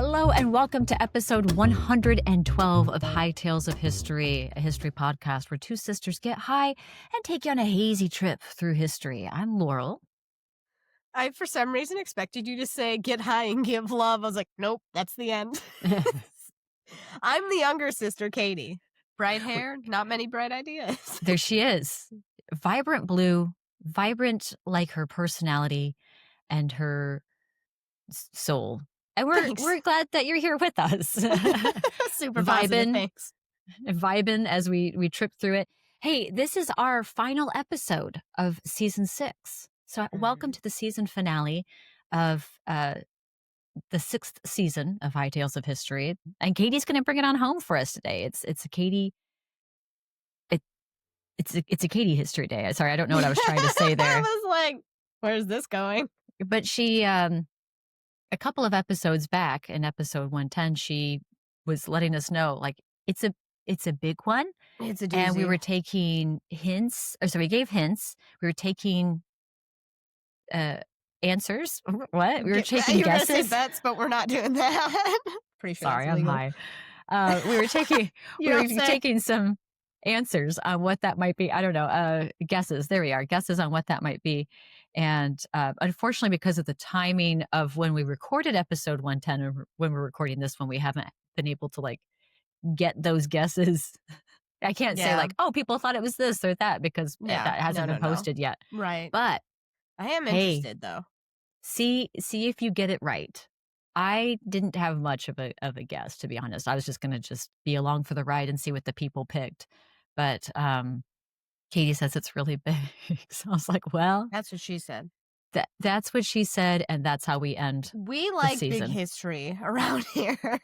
Hello and welcome to episode 112 of High Tales of History, a history podcast where two sisters get high and take you on a hazy trip through history. I'm Laurel. I, for some reason, expected you to say get high and give love. I was like, nope, that's the end. I'm the younger sister, Katie. Bright hair, not many bright ideas. There she is. Vibrant blue, vibrant like her personality and her soul. And we're glad that you're here with us. Super positive, thanks. Vibing as we trip through it. Hey, this is our final episode of season 6. So welcome to the season finale of the 6th season of High Tales of History. And Katie's going to bring it on home for us today. It's a Katie. It's a Katie history day. Sorry, I don't know what I was trying to say there. I was like, where's this going? But she, a couple of episodes back in episode 110, she was letting us know, like, it's a big one. It's a doozy. And we were taking hints. So we gave hints. We were taking answers. What? We were taking you guesses. You're gonna say bets, but we're not doing that. Pretty sure. Sorry, I'm high. We were taking some answers on what that might be. I don't know. Guesses. There we are. Guesses on what that might be. And unfortunately, because of the timing of when we recorded episode 110 and when we're recording this one, we haven't been able to get those guesses. I can't say oh, people thought it was this or that because that hasn't been posted yet. Right. But I am interested though. See if you get it right. I didn't have much of a guess, to be honest. I was just going to just be along for the ride and see what the people picked. But Katie says it's really big. So I was like, well. That's what she said. That's what she said, and that's how we end We like big history around here.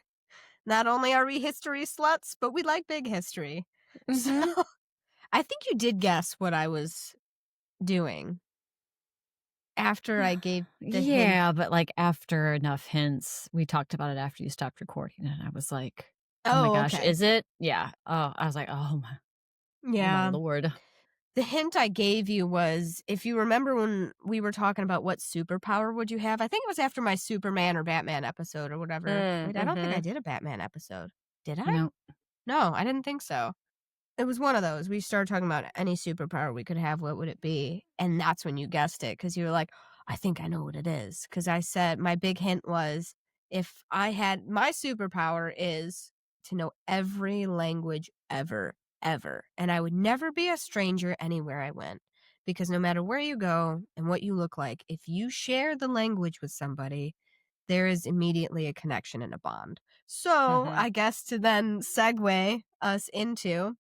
Not only are we history sluts, but we like big history. Mm-hmm. So I think you did guess what I was doing. After I gave the hint. But after enough hints, we talked about it after you stopped recording, and I was like, "Oh my gosh, okay. Is it?" Yeah. Oh, I was like, "Oh my Lord." The hint I gave you was, if you remember when we were talking about what superpower would you have, I think it was after my Superman or Batman episode or whatever. Wait, I don't think I did a Batman episode. Did I? No, I didn't think so. It was one of those. We started talking about any superpower we could have. What would it be? And that's when you guessed it because you were like, I think I know what it is. Because I said my big hint was if I had my superpower is to know every language ever. And I would never be a stranger anywhere I went. Because no matter where you go and what you look like, if you share the language with somebody, there is immediately a connection and a bond. So I guess to then segue us into...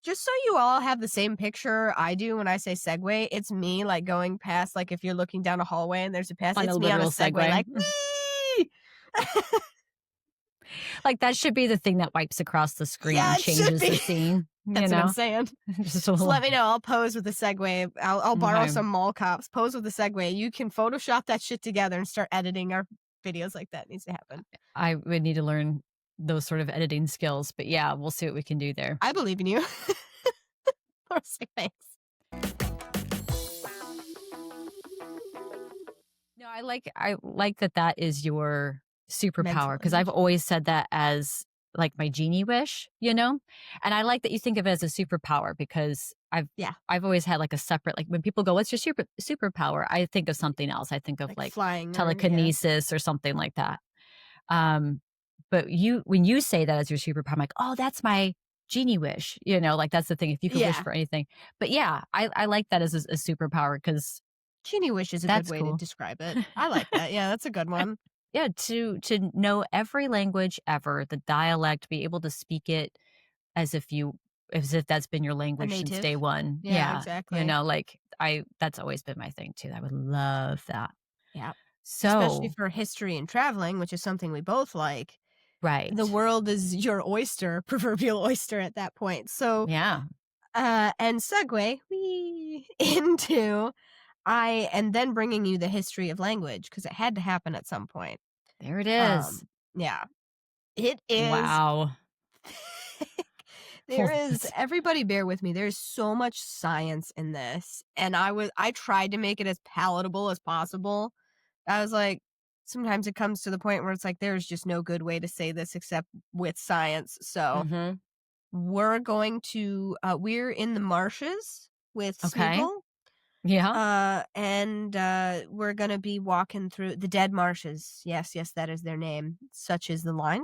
Just so you all have the same picture I do when I say Segway, it's me going past, if you're looking down a hallway and there's a pass, it's me on a Segway, wee! That should be the thing that wipes across the screen and changes the scene. That's what I'm saying. Just let me know. I'll pose with a Segway. I'll borrow some mall cops. Pose with a Segway. You can Photoshop that shit together and start editing our videos like that. It needs to happen. I would need to learn those sort of editing skills, but yeah, we'll see what we can do there. I believe in you. Thanks. No, I like that is your superpower, because I've always said that as my genie wish, and I like that you think of it as a superpower, because I've always had a separate, when people go, what's your superpower? I think of something else. I think of flying, telekinesis or something like that. But when you say that as your superpower, I'm like, oh, that's my genie wish. That's the thing. If you could wish for anything. But yeah, I like that as a superpower, because genie wish is a good way to describe it. I like that. Yeah, that's a good one. Yeah, to know every language ever, the dialect, be able to speak it as if that's been your language since day one. Yeah, exactly. That's always been my thing too. I would love that. Yeah. So especially for history and traveling, which is something we both like. Right. The world is your oyster, proverbial oyster at that point. So yeah. And segue into and then bringing you the history of language, because it had to happen at some point. There it is. Yeah. It is. Wow. Everybody bear with me. There's so much science in this. And I tried to make it as palatable as possible. I was like, sometimes it comes to the point where it's like, there's just no good way to say this except with science. So we're going to, we're in the marshes with Okay. Smeagol. Yeah. And we're going to be walking through the dead marshes. Yes, that is their name. Such is the line.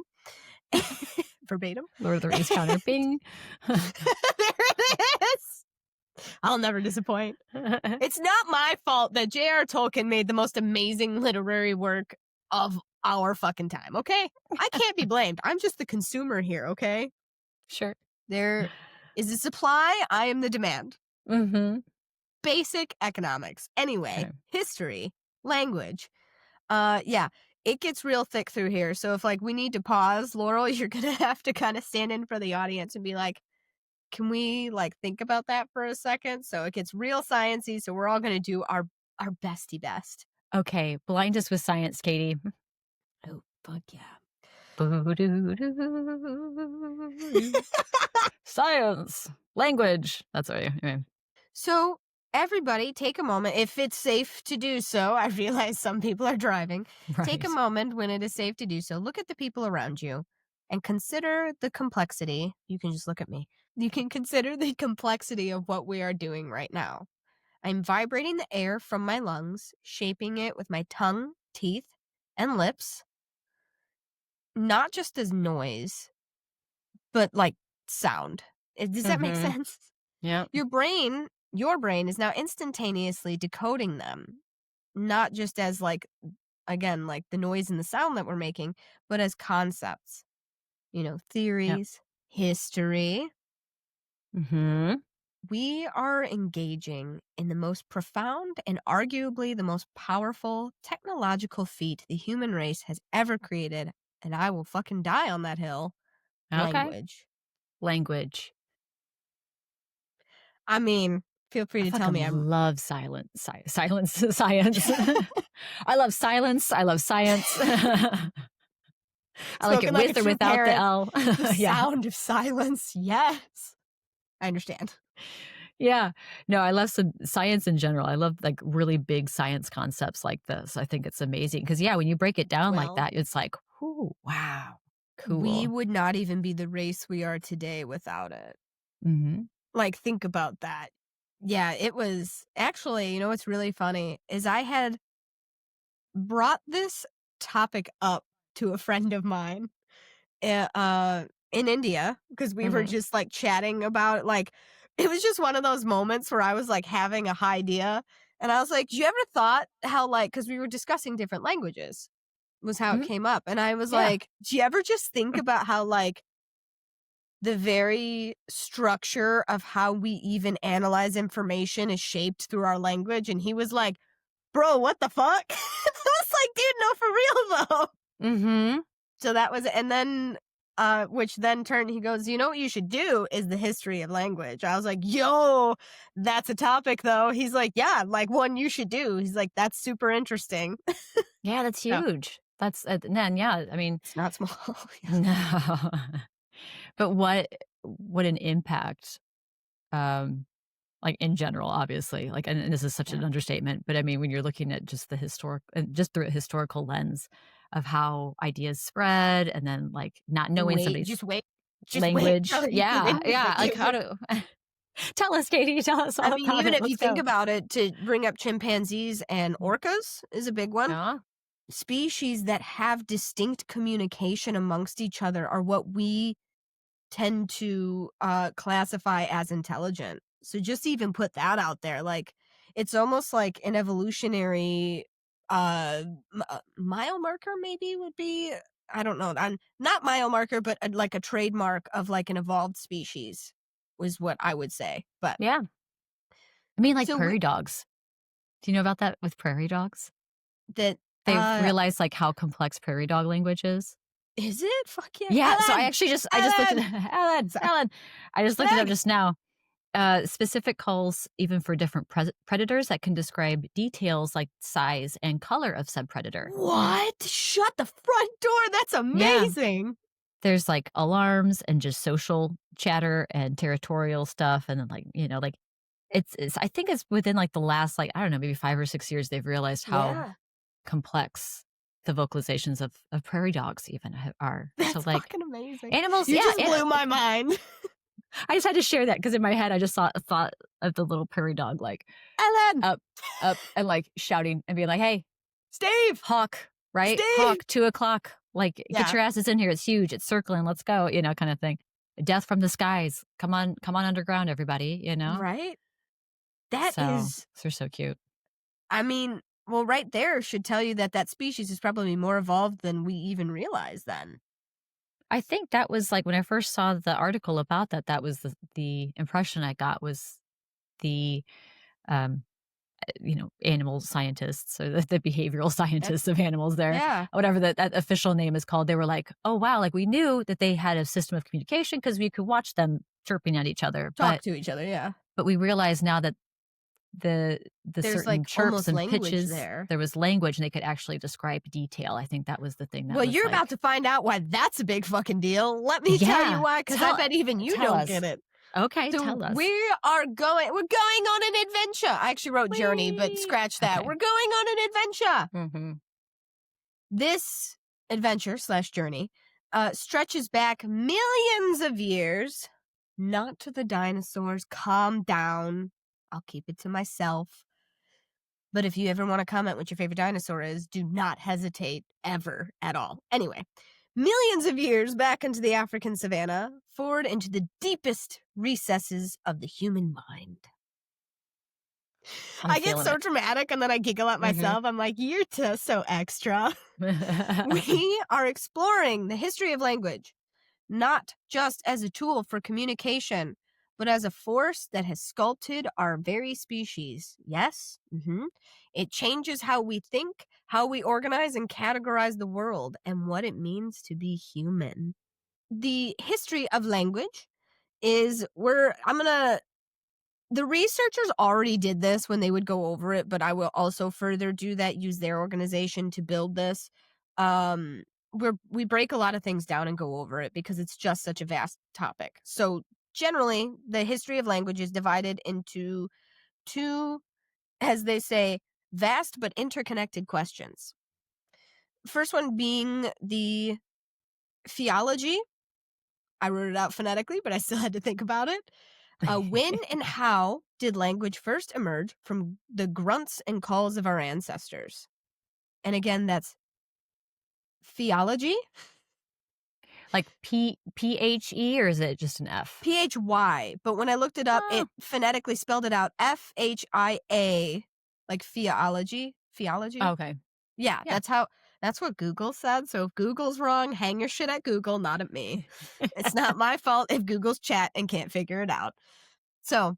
Verbatim. Lord of the Rings counter. Bing. There it is. I'll never disappoint. It's not my fault that J.R. Tolkien made the most amazing literary work of our fucking time, okay? I can't be blamed. I'm just the consumer here, okay? Sure. There is a supply, I am the demand. Mm-hmm. Basic economics. Anyway, Okay. history, language. Yeah, it gets real thick through here. So if like we need to pause, Laurel, you're gonna have to kind of stand in for the audience and be like, can we like think about that for a second? So it gets real sciencey. So we're all gonna do our bestie best. Okay. Blind us with science, Katie. Oh fuck yeah. Science. Language. That's right. Anyway. So everybody take a moment, if it's safe to do so. I realize some people are driving. Right. Take a moment when it is safe to do so. Look at the people around you and consider the complexity. You can just look at me. You can consider the complexity of what we are doing right now. I'm vibrating the air from my lungs, shaping it with my tongue, teeth, and lips. Not just as noise, but like sound. Does that make sense? Yeah. Your brain is now instantaneously decoding them, not just as like, again, like the noise and the sound that we're making, but as concepts, theories, history. Mm-hmm. We are engaging in the most profound and arguably the most powerful technological feat the human race has ever created. And I will fucking die on that hill. Okay. Language. I mean, feel free to tell me I'm... love silence. Science. I love silence. I love science. I like it with or without the L. The sound of silence. Yes. I understand. Yeah. No, I love some science in general. I love like really big science concepts like this. I think it's amazing because, when you break it down like that, it's like, whoo, wow, cool. We would not even be the race we are today without it. Mm-hmm. Like, think about that. Yeah, it was actually, what's really funny is I had brought this topic up to a friend of mine in India because we were just like chatting about it. Like, it was just one of those moments where I was like having a high idea. And I was like, you ever thought how like, because we were discussing different languages was how it came up. And I was like, do you ever just think about how like the very structure of how we even analyze information is shaped through our language? And he was like, bro, what the fuck? I was like, dude, no, for real though. Mm-hmm. So that was, and then, which then turned, he goes, you know what you should do is the history of language. I was like, yo, that's a topic though. He's like, yeah, like one you should do. He's like, that's super interesting. Yeah, that's huge. That's, then, I mean. It's not small. No. But what an impact, like in general, obviously, like, and this is such an understatement, but I mean, when you're looking at just the just through a historical lens of how ideas spread and then like not knowing somebody's language. Yeah. Like how to tell us, Katie, tell us all about it. I mean, even if you think about it, to bring up chimpanzees and orcas is a big one. Yeah. Species that have distinct communication amongst each other are what we tend to classify as intelligent. So just even put that out there, like it's almost like an evolutionary mile marker, maybe would be, I don't know, not mile marker, but like a trademark of like an evolved species was what I would say. But yeah, I mean, like prairie dogs. Do you know about that with prairie dogs? That they realized like how complex prairie dog language is. Is it? Fuck yeah. Yeah. Ellen! So I just looked at Ellen. I just looked it up just now. Specific calls even for different predators that can describe details like size and color of said predator. What? Shut the front door. That's amazing. Yeah. There's like alarms and just social chatter and territorial stuff. And then like, like it's I think it's within like the last, like, I don't know, maybe 5 or 6 years, they've realized how complex the vocalizations of prairie dogs even are. That's so like fucking amazing. Animals, you just blew my mind. I just had to share that because in my head I just thought of the little prairie dog like Ellen up and like shouting and being like, "Hey, Steve, Hawk, right? Steve! Hawk, 2:00. Like, get your asses in here. It's huge. It's circling. Let's go. Kind of thing. Death from the skies. Come on underground, everybody. Right? They're so cute. I mean, well, right there should tell you that species is probably more evolved than we even realize then. I think that was like when I first saw the article about that, that was the impression I got was the, animal scientists or the behavioral scientists of animals there. Yeah. Whatever that official name is called. They were like, oh, wow, like we knew that they had a system of communication because we could watch them chirping at each other. Talk to each other, yeah. But we realize now that there's certain like chirps and pitches there was language and they could actually describe detail. I think that was the thing. Well, you're about to find out why that's a big fucking deal. Let me tell you why, because I bet even you don't get it. Okay, so tell us. We're going on an adventure. I actually wrote journey, but scratch that. Okay. We're going on an adventure. Mm-hmm. This adventure / journey stretches back millions of years, not to the dinosaurs. Calm down. I'll keep it to myself. But if you ever want to comment what your favorite dinosaur is, do not hesitate ever at all. Anyway, millions of years back into the African savanna, forward into the deepest recesses of the human mind. I get so dramatic and then I giggle at myself. Mm-hmm. I'm like, you're just so extra. We are exploring the history of language, not just as a tool for communication, but as a force that has sculpted our very species. Yes? Mm-hmm. It changes how we think, how we organize and categorize the world, and what it means to be human. The history of language is the researchers already did this when they would go over it, but I will also further do that, use their organization to build this. We break a lot of things down and go over it because it's just such a vast topic. So generally, the history of language is divided into two, as they say, vast but interconnected questions. First one being the theology. I wrote it out phonetically, but I still had to think about it. When and how did language first emerge from the grunts and calls of our ancestors? And again, that's theology. Like P-H-E, or is it just an F? P-H-Y. But when I looked it up, it phonetically spelled it out F-H-I-A, like theology. Theology? Okay. Yeah, that's what Google said. So if Google's wrong, hang your shit at Google, not at me. It's not my fault if Google's chat and can't figure it out. So,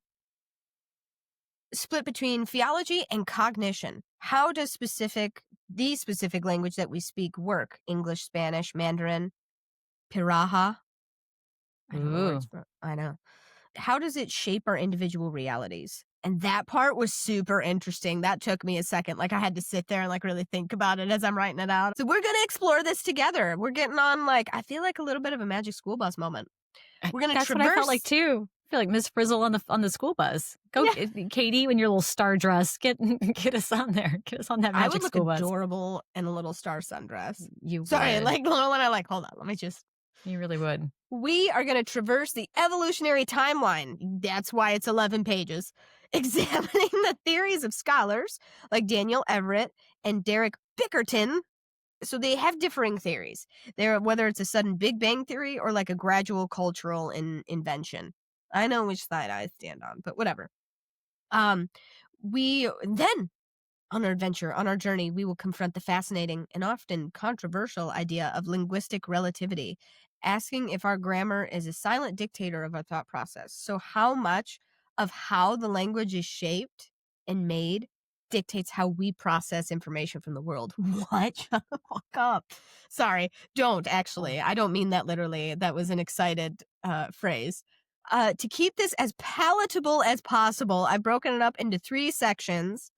split between theology and cognition. How does the specific language that we speak work? English, Spanish, Mandarin, Piraha. I know. How does it shape our individual realities? And that part was super interesting. That took me a second. Like I had to sit there and like really think about it as I'm writing it out. So we're going to explore this together. We're getting on I feel like a little bit of a Magic School Bus moment. We're going to traverse. What I felt like too. I feel like Miss Frizzle on the school bus. Go, Katie, in your little star dress. Get us on there. Get us on that Magic School bus. I would look adorable in a little star sundress. Sorry, would. Hold on. Let me just. You really would. We are going to traverse the evolutionary timeline. That's why it's 11 pages. Examining the theories of scholars like Daniel Everett and Derek Bickerton. So they have differing theories. Whether it's a sudden Big Bang theory or like a gradual cultural invention. I know which side I stand on, but whatever. We then, on our adventure, on our journey, we will confront the fascinating and often controversial idea of linguistic relativity, asking if our grammar is a silent dictator of our thought process. So how much of how the language is shaped and made dictates how we process information from the world. What? Shut the fuck up. Sorry, don't actually. I don't mean that literally. That was an excited phrase. To keep this as palatable as possible, I've broken it up into 3 sections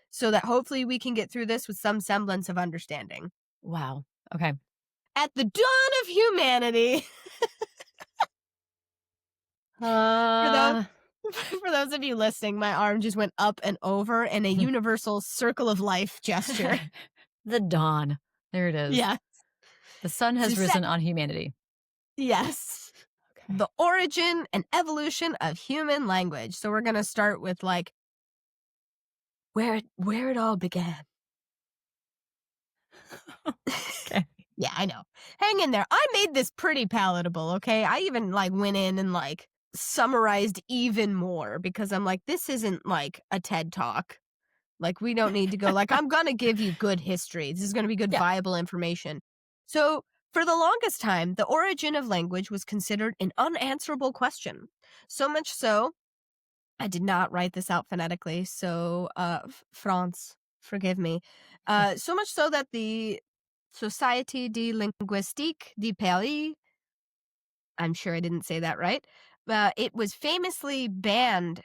so that hopefully we can get through this with some semblance of understanding. Wow. Okay. At the dawn of humanity. For those of you listening, my arm just went up and over in a universal circle of life gesture. The dawn. There it is. Yeah. The sun has risen on humanity. Yes. Okay. The origin and evolution of human language. So we're going to start with like where it all began. Okay. Yeah, I know. Hang in there. I made this pretty palatable, okay? I even like went in and like summarized even more because I'm like, this isn't like a TED Talk. Like, we don't need to go like, I'm going to give you good history. This is going to be good, viable information. So for the longest time, the origin of language was considered an unanswerable question. So much so, I did not write this out phonetically, so France, forgive me. So much so that the Société de Linguistique du Pays, I'm sure I didn't say that right, it was famously banned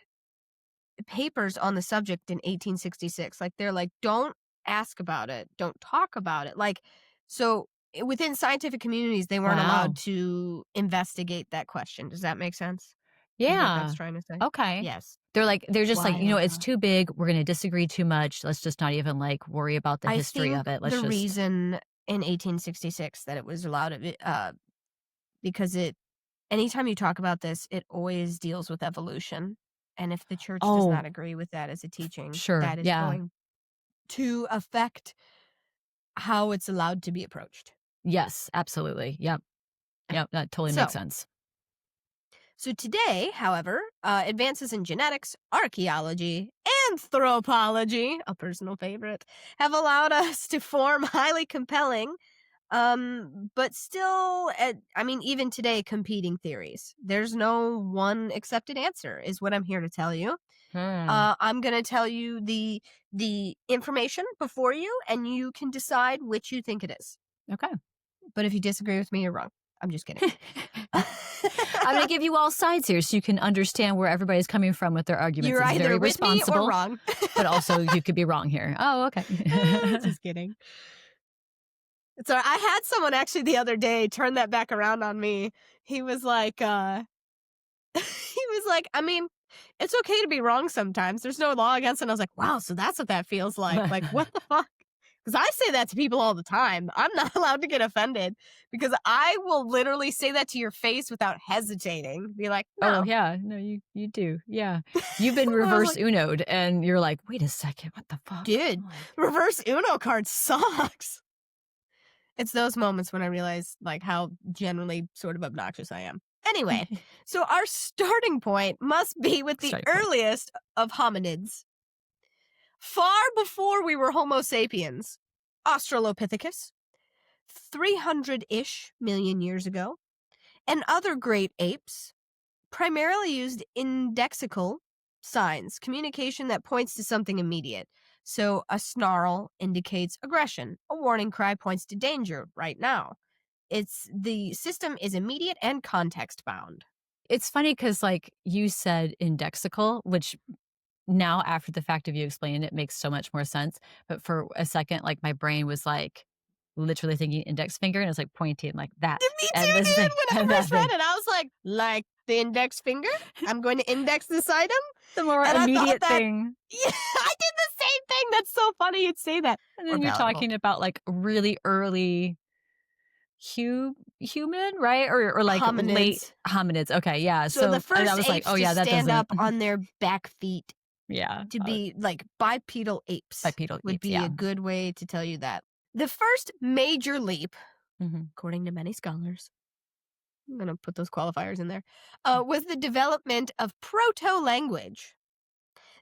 papers on the subject in 1866. Like, they're like, don't ask about it, don't talk about it. Like, so within scientific communities, they weren't allowed to investigate that question. Does that make sense? Is what that's trying to say. Okay. Yes. They're just like, Wild, it's huh? too big. We're going to disagree too much. Let's just not even like worry about the history of it. Let's the just. reason in 1866 that it was allowed because anytime you talk about this, it always deals with evolution. And if the church does not agree with that as a teaching, that is going to affect how it's allowed to be approached. Yes, absolutely. Yep. That totally makes sense. So today, however, advances in genetics, archaeology, anthropology, a personal favorite, have allowed us to form highly compelling, but still, even today, competing theories. There's no one accepted answer, is what I'm here to tell you. I'm going to tell you the information before you, and you can decide which you think it is. Okay. But if you disagree with me, you're wrong. I'm just kidding. I'm going to give you all sides here so you can understand where everybody's coming from with their arguments. You're it's either very with me responsible, or wrong. but also you could be wrong here. Oh, okay. Just kidding. So I had someone actually the other day turn that back around on me. He was like, I mean, it's okay to be wrong sometimes. There's no law against it. And I was like, wow, so that's what that feels like. Like, what the fuck? Because I say that to people all the time. I'm not allowed to get offended because I will literally say that to your face without hesitating. Be like, no. Oh, yeah. No, you do. Yeah. You've been reverse Uno'd and you're like, wait a second. What the fuck? Dude, reverse Uno card sucks. It's those moments when I realize like how generally sort of obnoxious I am. Anyway, so our starting point must be with the earliest of hominids. Far before we were Homo sapiens, Australopithecus, 300-ish million years ago, and other great apes primarily used indexical signs, communication that points to something immediate. So a snarl indicates aggression. A warning cry points to danger right now. The system is immediate and context bound. It's funny because like you said indexical, which now after the fact of you explaining it makes so much more sense. But for a second, like my brain was like literally thinking index finger and it was like pointing like that. Me too, dude. When I first read it, I was like the index finger? I'm going to index this item? The more immediate thing. Yeah, I did the same thing. That's so funny you'd say that. And then you're talking about like really early human, right? Or like hominids. Late hominids. Okay, yeah. So the first I was like, oh yeah, that stand doesn't... up on their back feet. Yeah. To be like bipedal apes. Would be a good way to tell you that. The first major leap, according to many scholars, I'm going to put those qualifiers in there, was the development of proto-language.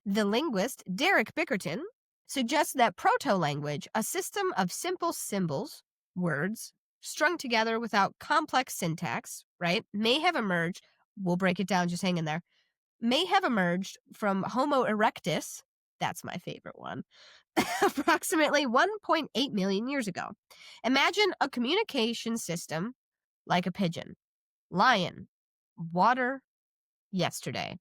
The linguist Derek Bickerton suggests that proto-language, a system of simple symbols, words, strung together without complex syntax, right, may have emerged, we'll break it down, just hang in there, may have emerged from Homo erectus, that's my favorite one, approximately 1.8 million years ago. Imagine a communication system like a pigeon, lion, water, yesterday.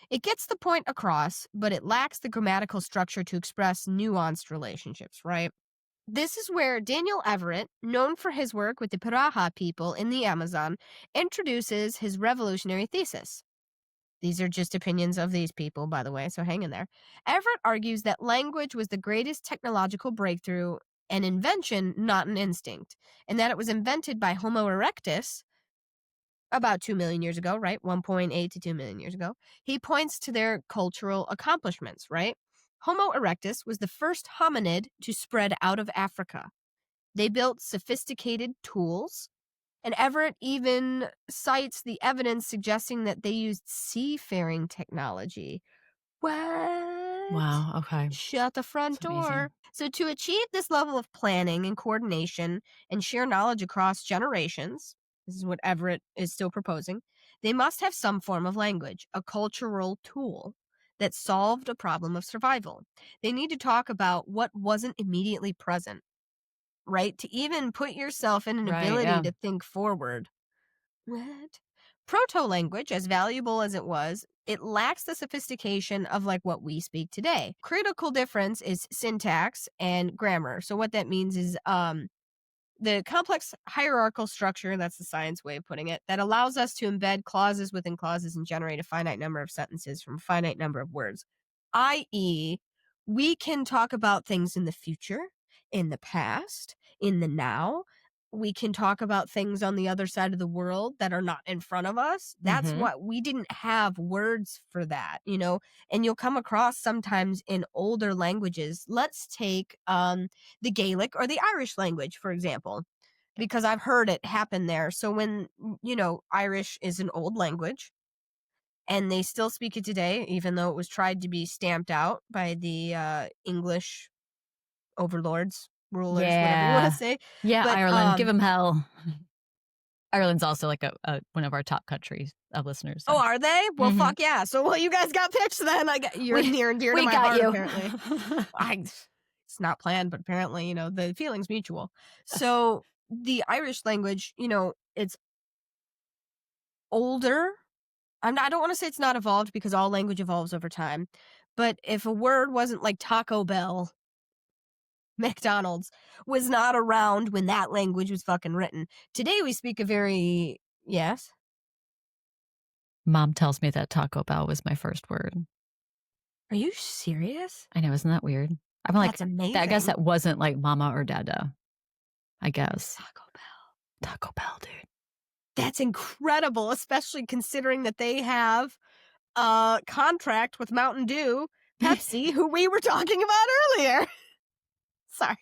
It gets the point across, but it lacks the grammatical structure to express nuanced relationships, right? This is where Daniel Everett, known for his work with the Piraha people in the Amazon, introduces his revolutionary thesis. These are just opinions of these people, by the way, so hang in there. Everett argues that language was the greatest technological breakthrough an invention, not an instinct, and that it was invented by Homo erectus about 2 million years ago, right? 1.8 to 2 million years ago. He points to their cultural accomplishments, right? Homo erectus was the first hominid to spread out of Africa. They built sophisticated tools, and Everett even cites the evidence suggesting that they used seafaring technology. What? Wow. Okay. Shut the front That's amazing. door. So, to achieve this level of planning and coordination and share knowledge across generations, this is what Everett is still proposing, they must have some form of language, a cultural tool that solved a problem of survival. They need to talk about what wasn't immediately present, right? To even put yourself in an ability to think forward. What? Proto-language, as valuable as it was, it lacks the sophistication of like what we speak today. Critical difference is syntax and grammar. So what that means is the complex hierarchical structure, that's the science way of putting it, that allows us to embed clauses within clauses and generate a finite number of sentences from a finite number of words. I.e., we can talk about things in the future, in the past, in the now. We can talk about things on the other side of the world that are not in front of us. That's what we didn't have words for that, you know, and you'll come across sometimes in older languages. Let's take the Gaelic or the Irish language, for example, because I've heard it happen there. So when, you know, Irish is an old language and they still speak it today, even though it was tried to be stamped out by the English overlords, rulers, whatever you want to say. Yeah, But, Ireland, give them hell. Ireland's also like a one of our top countries of listeners. So. Oh, are they? Well, fuck yeah. So, well, you guys got pitched then. You're near and dear to my heart, apparently. It's not planned, but apparently, you know, the feeling's mutual. So, the Irish language, you know, it's older. I don't want to say it's not evolved because all language evolves over time. But if a word wasn't like Taco Bell, McDonald's was not around when that language was fucking written. Today we speak a very, yes? Mom tells me that Taco Bell was my first word. Are you serious? I know, isn't that weird? I'm like, that's amazing. I guess that wasn't like mama or dada. I guess. Taco Bell, dude. That's incredible, especially considering that they have a contract with Mountain Dew, Pepsi, who we were talking about earlier. Sorry.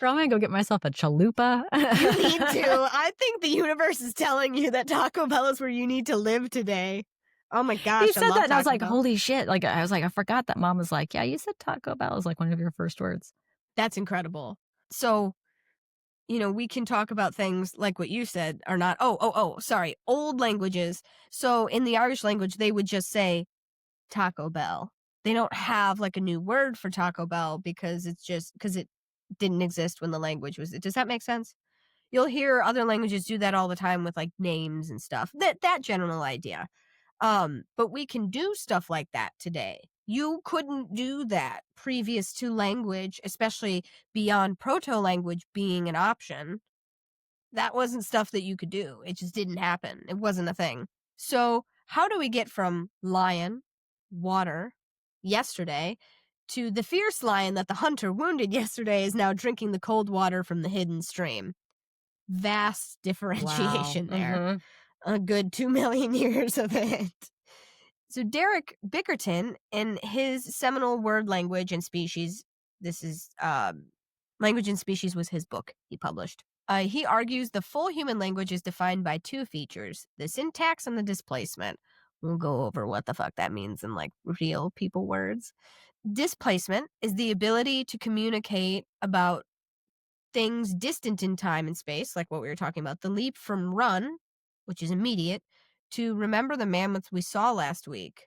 Girl, I'm gonna go get myself a chalupa. You need to. I think the universe is telling you that Taco Bell is where you need to live today. Oh my gosh. You said that, and I was like, Bell. holy shit. Like, I was like, I forgot that mom was like, yeah, you said Taco Bell is like one of your first words. That's incredible. So, you know, we can talk about things like what you said are not, sorry, old languages. So in the Irish language, they would just say Taco Bell. They don't have like a new word for Taco Bell because it didn't exist when the language was. Does that make sense? You'll hear other languages do that all the time with like names and stuff. That general idea. But we can do stuff like that today. You couldn't do that previous to language, especially beyond proto-language being an option. That wasn't stuff that you could do. It just didn't happen. It wasn't a thing. So how do we get from lion, water, yesterday, to the fierce lion that the hunter wounded yesterday is now drinking the cold water from the hidden stream? Vast differentiation there. A good 2 million years of it. So Derek Bickerton, in his seminal word, language, and species, this is Language and Species was his book he published. He argues the full human language is defined by two features, the syntax and the displacement. We'll go over what the fuck that means in like real people words. Displacement is the ability to communicate about things distant in time and space, like what we were talking about. The leap from run, which is immediate, to remember the mammoths we saw last week,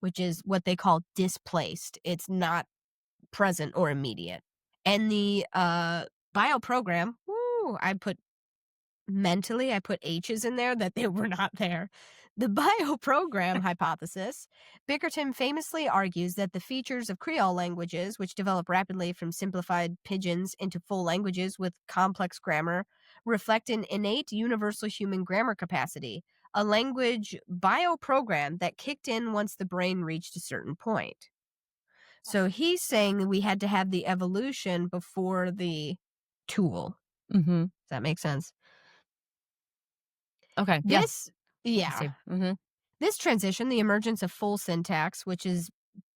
which is what they call displaced. It's not present or immediate. And the bio program, I put H's in there that they were not there. The bioprogram hypothesis, Bickerton famously argues that the features of Creole languages, which develop rapidly from simplified pidgins into full languages with complex grammar, reflect an innate universal human grammar capacity, a language bioprogram that kicked in once the brain reached a certain point. So he's saying we had to have the evolution before the tool. Mm-hmm. Does that make sense? Okay. This, Yeah. This transition, the emergence of full syntax, which is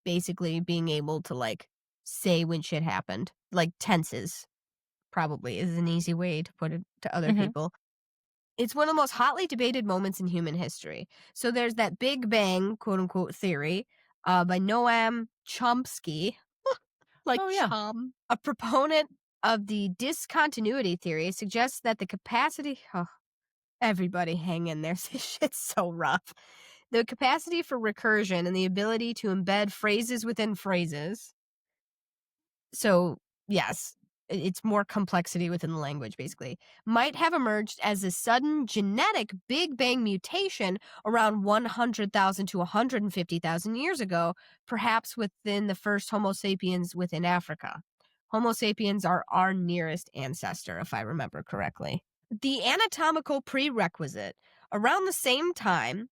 basically being able to like say when shit happened, like tenses, probably is an easy way to put it to other people. It's one of the most hotly debated moments in human history. So there's that Big Bang, quote unquote, theory by Noam Chomsky, Chom, a proponent of the discontinuity theory, suggests that the capacity. Oh, everybody hang in there. This shit's so rough. The capacity for recursion and the ability to embed phrases within phrases. So, yes, it's more complexity within the language, basically, might have emerged as a sudden genetic Big Bang mutation around 100,000 to 150,000 years ago, perhaps within the first Homo sapiens within Africa. Homo sapiens are our nearest ancestor, if I remember correctly. The anatomical prerequisite, around the same time,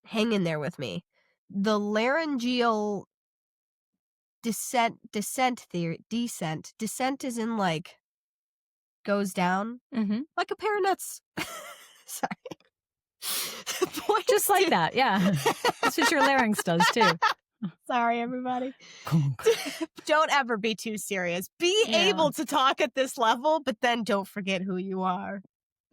hang in there with me, the laryngeal descent theory, descent is in like goes down, like a pair of nuts. Sorry. Just like that, yeah. That's what your larynx does too. Sorry, everybody. Don't ever be too serious. Be able to talk at this level, but then don't forget who you are.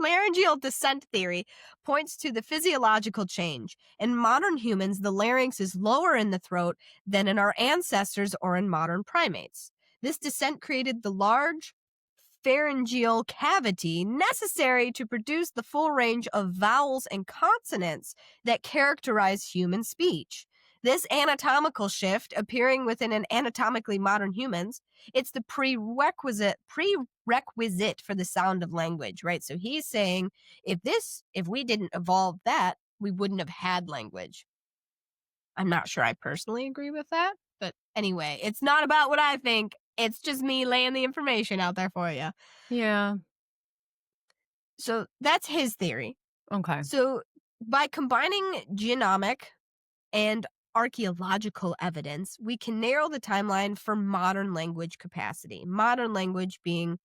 Laryngeal descent theory points to the physiological change. In modern humans, the larynx is lower in the throat than in our ancestors or in modern primates. This descent created the large pharyngeal cavity necessary to produce the full range of vowels and consonants that characterize human speech. This anatomical shift appearing within an anatomically modern humans, it's the prerequisite for the sound of language, right? So he's saying if we didn't evolve that, we wouldn't have had language. I'm not sure I personally agree with that, but anyway, it's not about what I think. It's just me laying the information out there for you. Yeah. So that's his theory. Okay. So by combining genomic and archaeological evidence, we can narrow the timeline for modern language capacity. Modern language being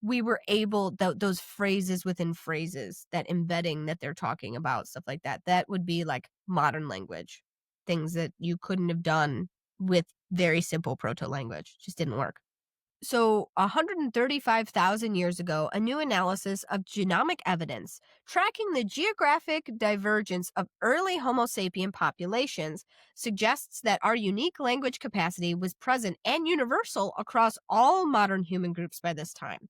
we were able, those phrases within phrases, that embedding that they're talking about, stuff like that, that would be like modern language. Things that you couldn't have done with very simple proto-language. Just didn't work. So 135,000 years ago, a new analysis of genomic evidence tracking the geographic divergence of early Homo sapien populations suggests that our unique language capacity was present and universal across all modern human groups by this time.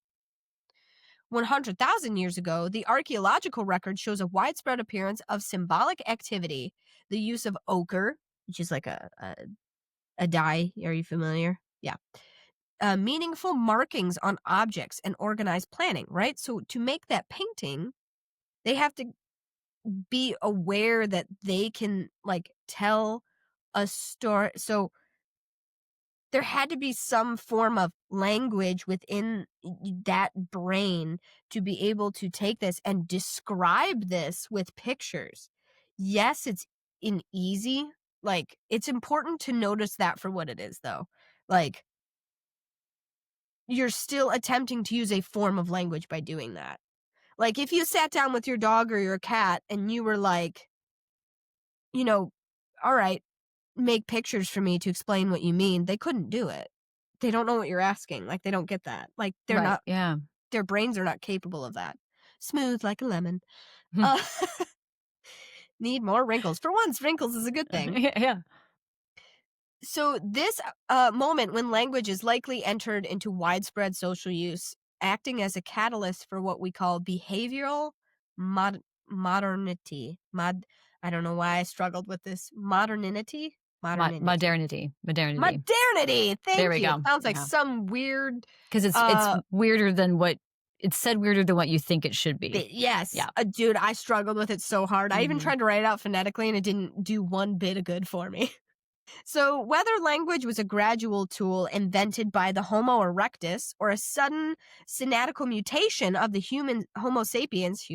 100,000 years ago, the archaeological record shows a widespread appearance of symbolic activity, the use of ochre, which is like a dye. Are you familiar? Yeah. Meaningful markings on objects and organized planning, right? So to make that painting, they have to be aware that they can like tell a story. So there had to be some form of language within that brain to be able to take this and describe this with pictures. Yes, it's easy. Like, it's important to notice that for what it is, though. Like, you're still attempting to use a form of language by doing that. Like, if you sat down with your dog or your cat and you were like, all right, make pictures for me to explain what you mean, they couldn't do it. They don't know what you're asking. Like, they don't get that. Like, they're not, their brains are not capable of that. Smooth like a lemon. Need more wrinkles. For once, wrinkles is a good thing. Yeah. So this moment when language is likely entered into widespread social use, acting as a catalyst for what we call behavioral modernity. I don't know why I struggled with this. Modernity. Modernity. Thank there we you. Go. Sounds like some weird. Because it's weirder than what it's said. Weirder than what you think it should be. Yes. Yeah. Dude, I struggled with it so hard. I even tried to write it out phonetically, and it didn't do one bit of good for me. So, whether language was a gradual tool invented by the Homo erectus or a sudden synaptical mutation of the human sapiens,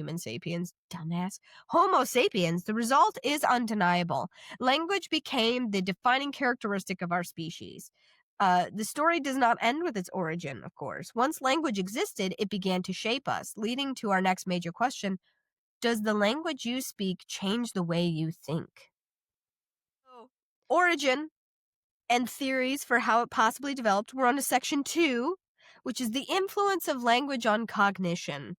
dumbass, Homo sapiens, the result is undeniable. Language became the defining characteristic of our species. The story does not end with its origin, of course. Once language existed, it began to shape us, leading to our next major question: does the language you speak change the way you think? Oh. Origin and theories for how it possibly developed. We're on to section 2, which is the influence of language on cognition.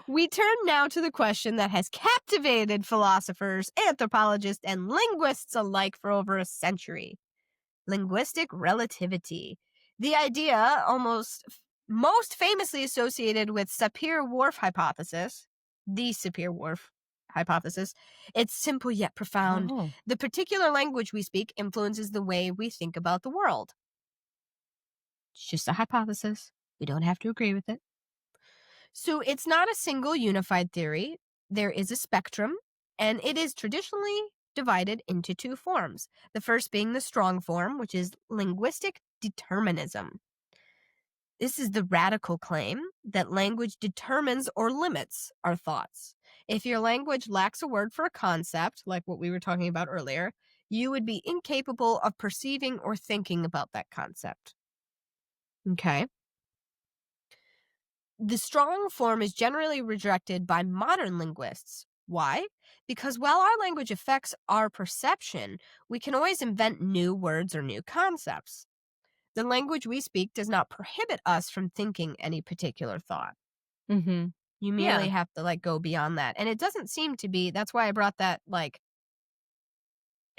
We turn now to the question that has captivated philosophers, anthropologists, and linguists alike for over a century: linguistic relativity. The idea, most famously associated with Sapir-Whorf hypothesis, the Sapir-Whorf hypothesis. It's simple yet profound. Oh. The particular language we speak influences the way we think about the world. It's just a hypothesis. We don't have to agree with it. So it's not a single unified theory. There is a spectrum, and it is traditionally divided into 2 forms. The first being the strong form, which is linguistic determinism. This is the radical claim that language determines or limits our thoughts. If your language lacks a word for a concept, like what we were talking about earlier, you would be incapable of perceiving or thinking about that concept. Okay. The strong form is generally rejected by modern linguists. Why? Because while our language affects our perception, we can always invent new words or new concepts. The language we speak does not prohibit us from thinking any particular thought. Mm-hmm. You merely have to go beyond that. And it doesn't seem to be. That's why I brought that,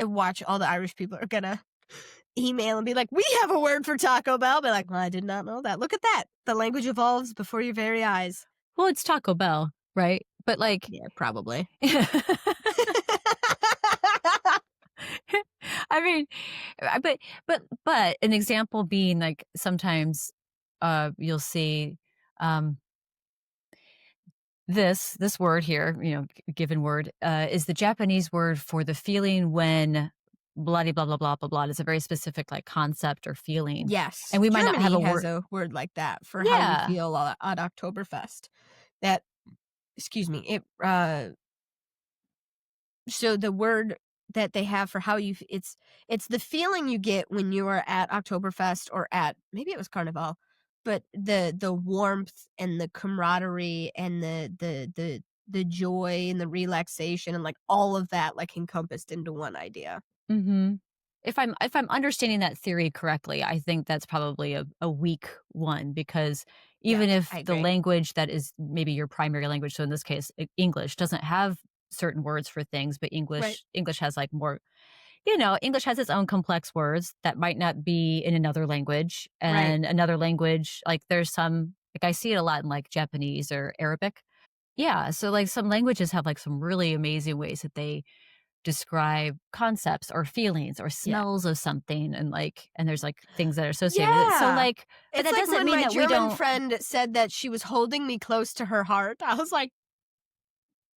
watch all the Irish people are going to email and be like, we have a word for Taco Bell. Be like, well, I did not know that. Look at that. The language evolves before your very eyes. Well, it's Taco Bell, right? But yeah, probably. I mean, but an example being sometimes you'll see this word here, given word is the Japanese word for the feeling when blah blah blah blah blah blah. It's a very specific concept or feeling. Yes, and we might Germany not have has a word like that for how you feel at Oktoberfest. That, excuse me, it so the word that they have for how it's the feeling you get when you are at Oktoberfest or at, maybe it was Carnival, but the warmth and the camaraderie and the joy and the relaxation and all of that encompassed into one idea. Mm-hmm. If I'm understanding that theory correctly, I think that's probably a weak one, because even if the language that is maybe your primary language, so in this case English, doesn't have certain words for things, but English has more, English has its own complex words that might not be in another language, and another language, there's some, I see it a lot in Japanese or Arabic. Yeah, so some languages have some really amazing ways that they describe concepts or feelings or smells of something, and there's things that are associated with it. So but it's that doesn't mean that we don't. My German don't. friend said that she was holding me close to her heart. I was like,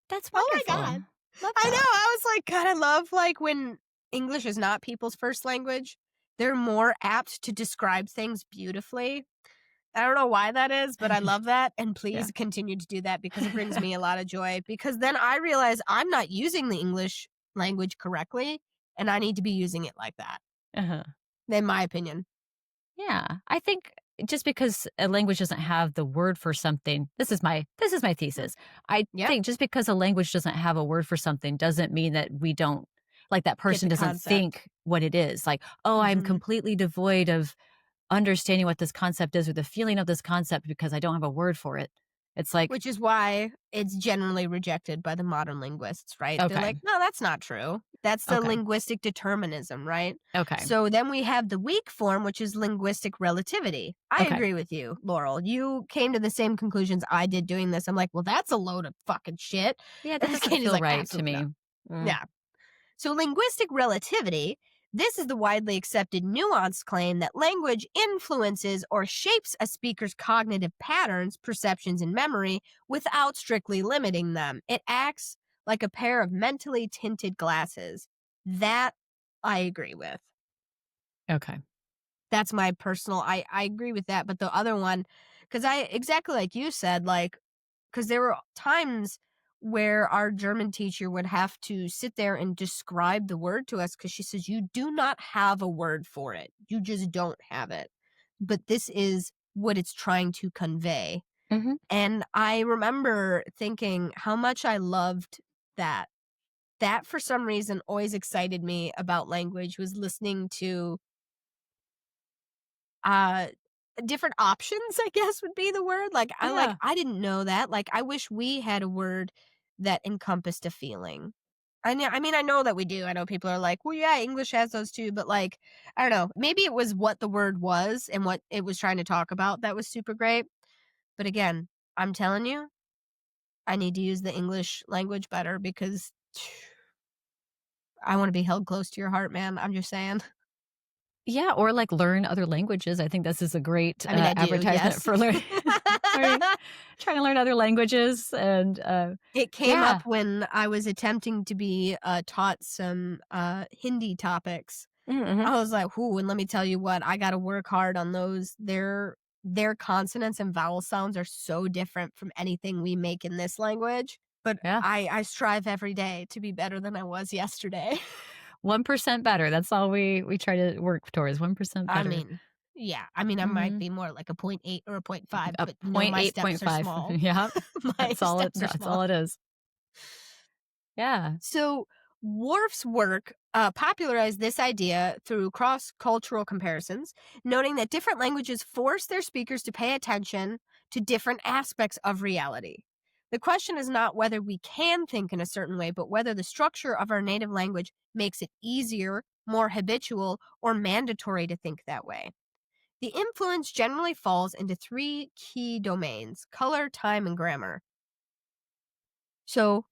that's wonderful. Oh my God. I know. I was like, God, I love when English is not people's first language. They're more apt to describe things beautifully. I don't know why that is, but I love that. And please continue to do that, because it brings me a lot of joy. Because then I realize I'm not using the English language correctly, and I need to be using it like that. In my opinion. Yeah. I think just because a language doesn't have the word for something, this is my thesis. I think just because a language doesn't have a word for something doesn't mean that we don't, that person doesn't think what it is. I'm completely devoid of understanding what this concept is or the feeling of this concept because I don't have a word for it. It's which is why it's generally rejected by the modern linguists, right? Okay. They're like, no, that's not true. That's the linguistic determinism, right? Okay. So then we have the weak form, which is linguistic relativity. I agree with you, Laurel. You came to the same conclusions I did doing this. I'm like, well, that's a load of fucking shit. Yeah, that doesn't feel right to me. Yeah. So linguistic relativity, this is the widely accepted nuanced claim that language influences or shapes a speaker's cognitive patterns, perceptions, and memory without strictly limiting them. It acts like a pair of mentally tinted glasses. That I agree with. Okay. That's my personal I agree with that, but the other one, because I exactly like you said, like, because there were times where our German teacher would have to sit there and describe the word to us because she says, "You do not have a word for it. You just don't have it. But this is what it's trying to convey." Mhm. And I remember thinking how much I loved that. That for some reason always excited me about language was listening to uh different options, I guess would be the word. Yeah. I didn't know that. Like I wish we had a word that encompassed a feeling. I mean I know that we do. I know people are like, "Well, yeah, English has those too," but like I don't know. Maybe it was what the word was and what it was trying to talk about that was super great. But again, I'm telling you, I need to use the English language better because I want to be held close to your heart, man. I'm just saying. Yeah, or, like, learn other languages. I think this is a great, I mean, I do, advertisement yes. for learning trying to learn other languages and, It came up yeah. when I was attempting to be, taught some, Hindi topics. Mm, mhm. I was like, "Ooh, and let me tell you what, I gotta work hard on those." Their consonants and vowel sounds are so different from anything we make in this language, but Yeah. I strive every day to be better than I was yesterday. 1% better. That's all we try to work towards, 1% I better. mean, yeah, I mean, I might Mhm. be more like a point 0.8 or a point 0.5, A but, point my 8, steps point are 5. small. Yep. My steps are That's small. all it is. Yeah. So, Worf's work popularized this idea through cross cultural comparisons, noting that different languages force their speakers to pay attention to different aspects of reality. The question is not whether we can think in a certain way, but whether the structure of our native language makes it easier, more habitual, or mandatory to think that way. The influence generally falls into three key domains: color, time, and grammar. So,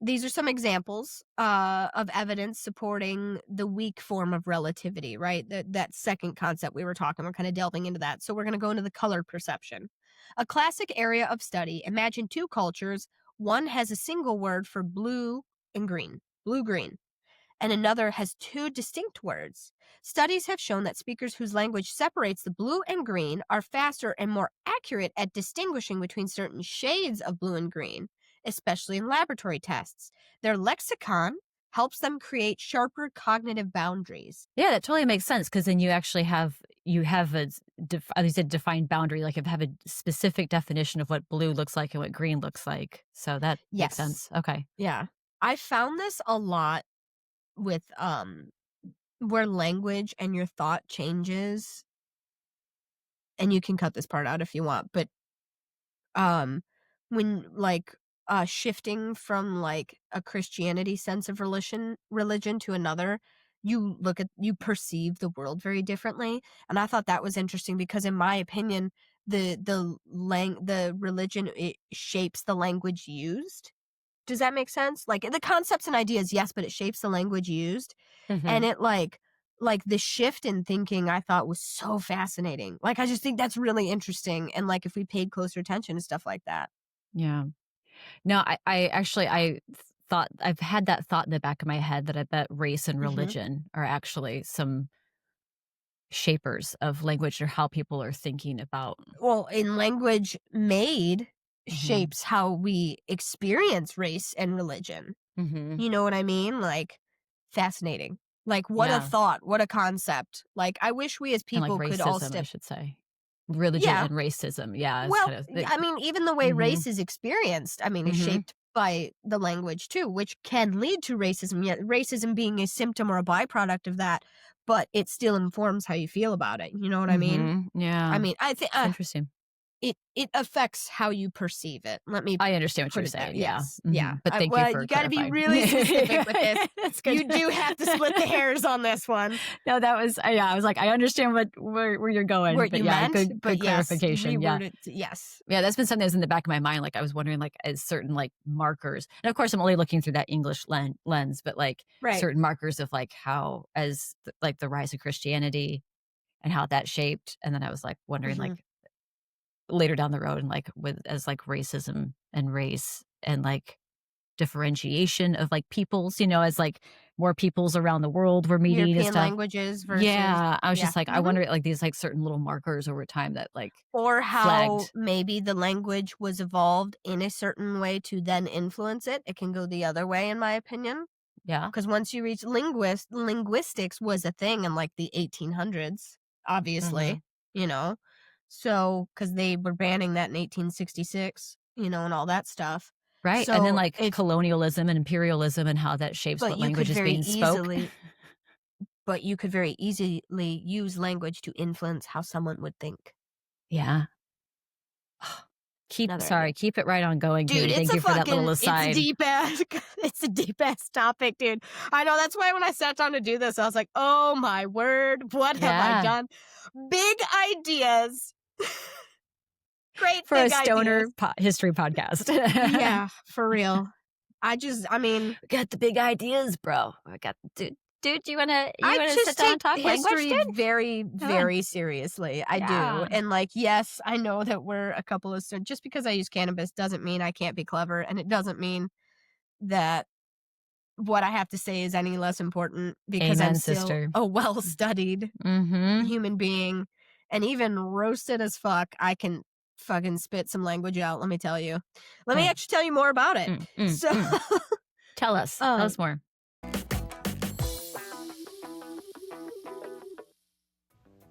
these are some examples of evidence supporting the weak form of relativity, right? That second concept we were talking, we're kind of delving into that. So we're going to go into the color perception. A classic area of study, imagine two cultures. One has a single word for blue and green, blue green, and another has two distinct words. Studies have shown that speakers whose language separates the blue and green are faster and more accurate at distinguishing between certain shades of blue and green, especially in laboratory tests. Their lexicon helps them create sharper cognitive boundaries. Yeah, that totally makes sense because then you have a as you said, defined boundary, like, you have a specific definition of what blue looks like and what green looks like, so that makes Yes. sense. Okay. Yeah. I found this a lot with where language and your thought changes, and you can cut this part out if you want, but um when shifting from like a Christianity sense of religion to another, you perceive the world very differently. And I thought that was interesting because in my opinion, the religion, it shapes the language used. Does that make sense? Like the concepts and ideas, yes, but it shapes the language used. And Mhm. it like the shift in thinking I thought was so fascinating. Like I just think that's really interesting, and like if we paid closer attention to stuff like that. Yeah. No, I actually thought I've had that thought in the back of my head that I bet race and Mhm. religion are actually some shapers of language or how people are thinking about. Well, in language made Mhm. shapes how we experience race and religion. Mhm. You know what I mean? Like fascinating. Like what a Yeah. thought, what a concept. Like I wish we as And, like, people could all racism, I step. should say. Religion Yeah. and racism, yeah, is Well, kind of the I mean, even the way mhm. race is experienced, I mean, is Mhm. shaped by the language too, which can lead to racism, yet racism being a symptom or a byproduct of that, but it still informs how you feel about it. You know what I mean? Mhm. I Yeah. mean, I think It's interesting. it affects how you perceive it. Let me I understand what put you're it there. saying, yeah. Yes. Yeah. Mhm. But thank you Well, for you got to be clarifying. really specific with this. That's good. You do have to split the hairs on this one. No, that was yeah, I was like, I understand where you're going, What but you yeah, meant, good but yes, clarification, yeah. reword it. Yes. Yeah, that's been something that was in the back of my mind, like, I was wondering, like, as certain, like, markers and, of course, I'm only looking through that English lens, but, like, Right. certain markers of, like, how as th like, the rise of Christianity and how that shaped, and then I was, like, wondering, Hmm. like, later down the road and, like, with as, like, racism and race and, like, differentiation of, like, peoples, as, like, more peoples around the world were meeting and European stuff. languages versus Yeah, I was just like, I Mhm. wonder like these like certain little markers over time that like Or how flagged. maybe the language was evolved in a certain way to then influence it. It can go the other way, in my opinion. Yeah. Because once you reach linguistics was a thing in like the 1800s, obviously, you know. So, because they were banning that in 1866, you know, and all that stuff. Right. And then So like if, colonialism and imperialism and how that shapes but what you could language is very being spoke. easily, but you could very easily use language to influence how someone would think. Yeah. Another idea. Keep it right on going, Dude, Katie. Thank you for that little it's a aside. deep ass, it's a deep ass topic, dude. I know, that's why when I sat down to do this, I was like, oh my word, what have I Yeah. done? Big ideas. Great For a big stoner ideas. history podcast. Yeah, for real. I mean, We got the big ideas, bro. Dude, you wanna I sit just down take and talk language, history dude? very, Come on. very seriously. I do. Yeah. And like, yes, I know that we're a couple of just because I use cannabis doesn't mean I can't be clever, and it doesn't mean that what I have to say is any less important because I'm Amen, still sister. a well-studied Mm-hmm. human being, and even roasted as fuck, I can fucking spit some language out, let me tell you. Let me actually tell you more about it. So Tell us more.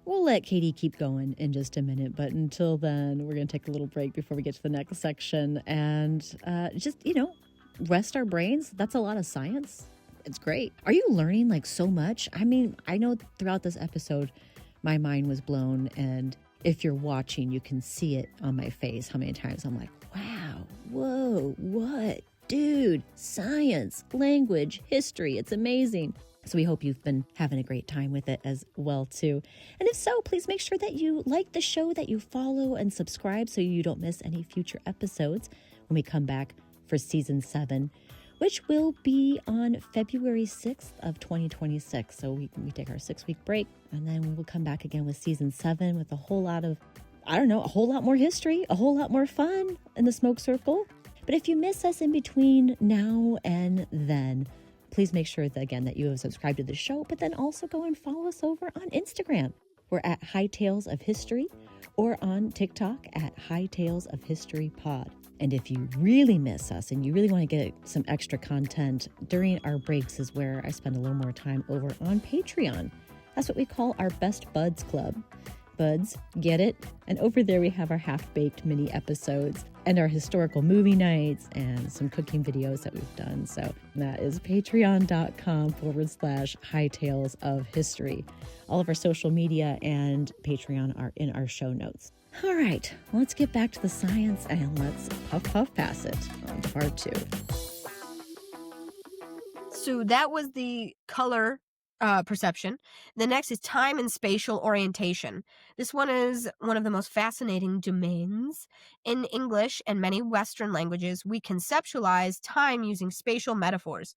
We'll let Katie keep going in just a minute, but until then, we're going to take a little break before we get to the next section and just, rest our brains. That's a lot of science. It's great. Are you learning like so much? I mean, I know throughout this episode, my mind was blown, and if you're watching, you can see it on my face how many times I'm like, wow, whoa, what? Dude, science, language, history, it's amazing. So we hope you've been having a great time with it as well, too. And if so, please make sure that you like the show, that you follow and subscribe so you don't miss any future episodes when we come back for season 7, which will be on February 6th of 2026. So we take our 6-week break, and then we will come back again with season 7 with a whole lot of, a whole lot more history, a whole lot more fun in the smoke circle. But if you miss us in between now and then, please make sure that, again, that you have subscribed to the show, but then also go and follow us over on Instagram. We're at High Tales of History, or on TikTok at High Tales of History Pod. And if you really miss us and you really want to get some extra content during our breaks, is where I spend a little more time over on Patreon. That's what we call our Best Buds Club. Buds, get it? And over there we have our half-baked mini episodes and our historical movie nights and some cooking videos that we've done. So that is patreon.com/High Tales of History. All of our social media and Patreon are in our show notes. All right, let's get back to the science and let's puff pass it on to part 2. So that was the color perception. The next is time and spatial orientation. This one is one of the most fascinating domains. In English and many Western languages, we conceptualize time using spatial metaphors.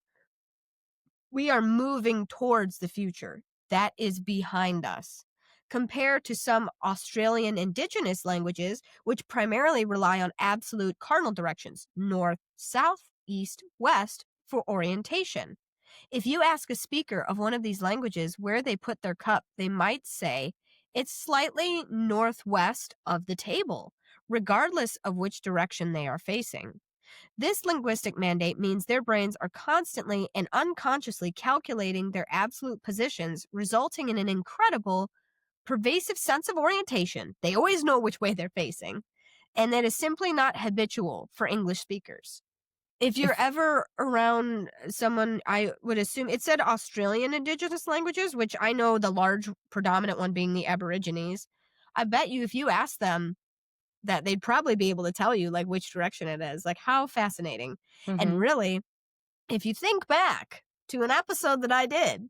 We are moving towards the future that is behind us. Compared to some Australian indigenous languages, which primarily rely on absolute cardinal directions, north, south, east, west, for orientation. If you ask a speaker of one of these languages where they put their cup, they might say it's slightly northwest of the table, regardless of which direction they are facing. This linguistic mandate means their brains are constantly and unconsciously calculating their absolute positions, resulting in an incredible, pervasive sense of orientation. They always know which way they're facing, and that is simply not habitual for English speakers. If you're ever around someone, I would assume it said Australian indigenous languages, which I know the large predominant one being the Aborigines. I bet you if you ask them that, they'd probably be able to tell you like which direction it is. Like, how fascinating. And really, if you think back to an episode that I did,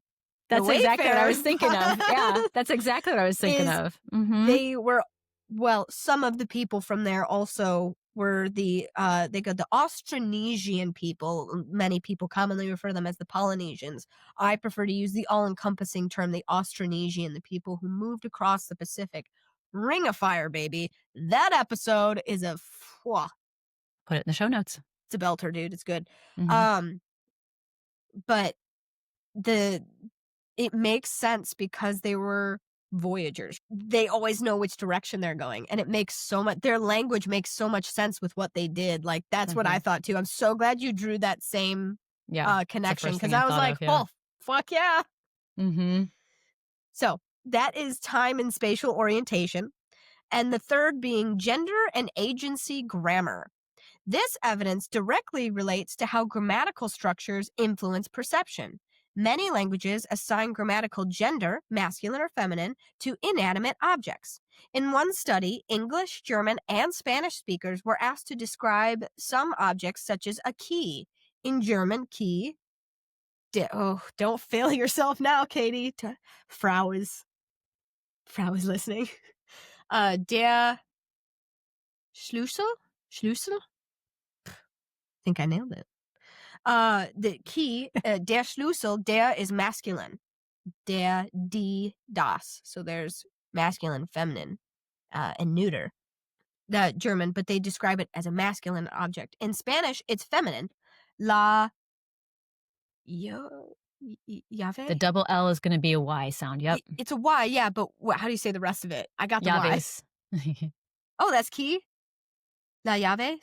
That's exactly what I was thinking of. Wayfarers Yeah, that's exactly what I was thinking is of. they were, well, some of the people from there also were they got the Austronesian people. Many people commonly refer to them as the Polynesians. I prefer to use the all-encompassing term, the Austronesian, the people who moved across the Pacific. Ring of Fire, baby. That episode is Put it in the show notes. it's a belter, dude. It's good. Mhm. But it makes sense because they were voyagers. They always know which direction they're going, and it makes so much. Their language makes so much sense with what they did. Like that's what I thought too. I'm so glad you drew that same connection because I was like, oh, fuck yeah. Mm-hmm. So that is time and spatial orientation, and the third being gender and agency grammar. This evidence directly relates to how grammatical structures influence perception. Many languages assign grammatical gender, masculine or feminine, to inanimate objects. In one study, English, German, and Spanish speakers were asked to describe some objects such as a key. In German, key. Don't fail yourself now, Katie. Frau is listening. Der Schlüssel? Schlüssel? I think I nailed it. The key, der Schlüssel, der is masculine. Der, die, das. So there's masculine, feminine, and neuter. The German, but they describe it as a masculine object. In Spanish, it's feminine. La, llave? The double L is going to be a Y sound. Yep. It's a Y, yeah, but how do you say the rest of it? I got the Llaves. Y. Oh, that's key? La llave?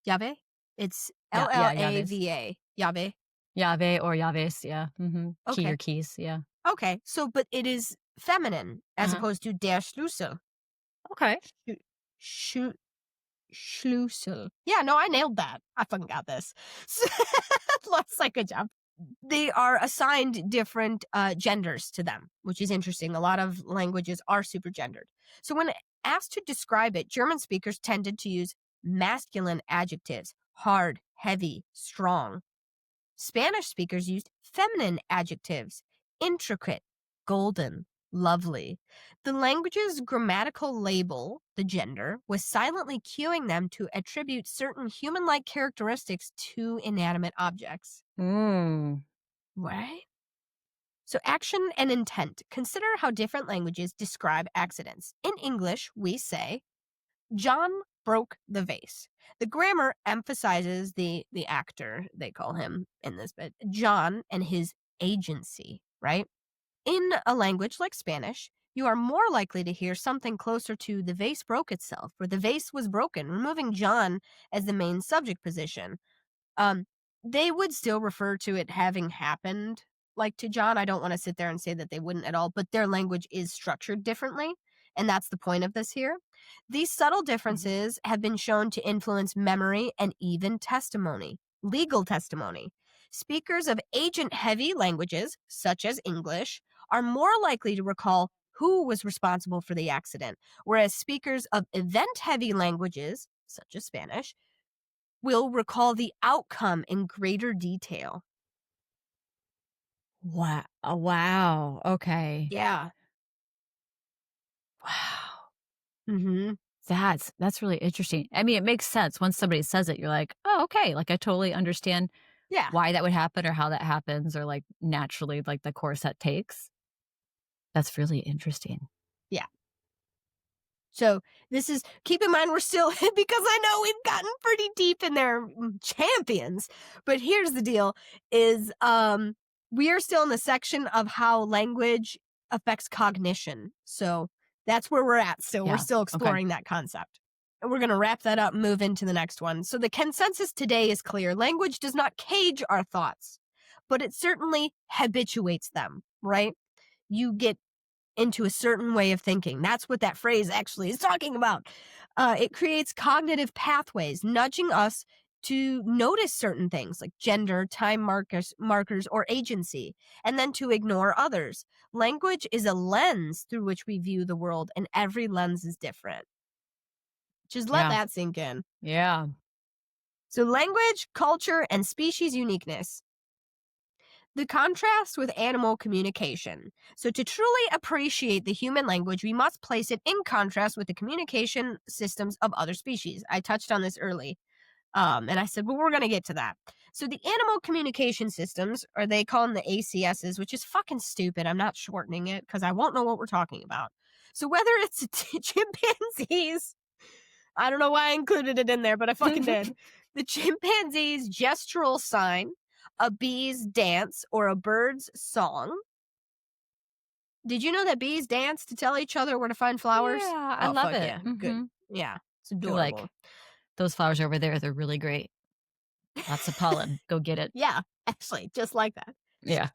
Llave? It's L-L-A-V-A. Llave. Llave or llaves, yeah. Mm-hmm. Okay. Key or keys, yeah. Okay, so but it is feminine as opposed to der Schlüssel. Okay. Schlüssel. Yeah, no, I nailed that. I fucking got this. Let's say good job. They are assigned different genders to them, which is interesting. A lot of languages are super gendered. So when asked to describe it, German speakers tended to use masculine adjectives: hard, heavy, strong. Spanish speakers used feminine adjectives: intricate, golden, lovely. The language's grammatical label, the gender, was silently cueing them to attribute certain human-like characteristics to inanimate objects. Right? So action and intent. Consider how different languages describe accidents. In English, we say, John broke the vase. The grammar emphasizes the actor, they call him in this bit, John, and his agency, right? In a language like Spanish, you are more likely to hear something closer to the vase broke itself, or the vase was broken, removing John as the main subject position. They would still refer to it having happened like to John. I don't want to sit there and say that they wouldn't at all, but their language is structured differently, and that's the point of this here. These subtle differences have been shown to influence memory and even testimony, legal testimony. Speakers of agent-heavy languages, such as English, are more likely to recall who was responsible for the accident, whereas speakers of event-heavy languages, such as Spanish, will recall the outcome in greater detail. Wow. Wow. Okay. Yeah. Wow. Mm-hmm. That's really interesting. I mean, it makes sense. Once somebody says it, you're like, oh, okay. Like I totally understand why that would happen or how that happens or like naturally like the course that takes. That's really interesting. Yeah. So this is, keep in mind, we're still, because I know we've gotten pretty deep in their champions, but here's the deal is, we are still in the section of how language affects cognition. So that's where we're at. So we're still exploring that concept. And we're going to wrap that up and move into the next one. So the consensus today is clear. Language does not cage our thoughts, but it certainly habituates them, right? You get into a certain way of thinking. That's what that phrase actually is talking about. It creates cognitive pathways, nudging us to notice certain things like gender, time markers, or agency, and then to ignore others. Language is a lens through which we view the world, and every lens is different. Just let that sink in. Yeah. So language, culture, and species uniqueness. The contrast with animal communication. So to truly appreciate the human language, we must place it in contrast with the communication systems of other species. I touched on this early. And I said, well, we're going to get to that. So the animal communication systems, or they call them the ACSs, which is fucking stupid. I'm not shortening it because I won't know what we're talking about. So whether it's chimpanzees, I don't know why I included it in there, but I fucking did. The chimpanzee's gestural sign, a bee's dance or a bird's song. Did you know that bees dance to tell each other where to find flowers? Yeah, I love fuck it. yeah. Good. Yeah, it's They're adorable. like, those flowers over there, they're really great. Lots of pollen. Go get it. Yeah, actually, just like that. Yeah.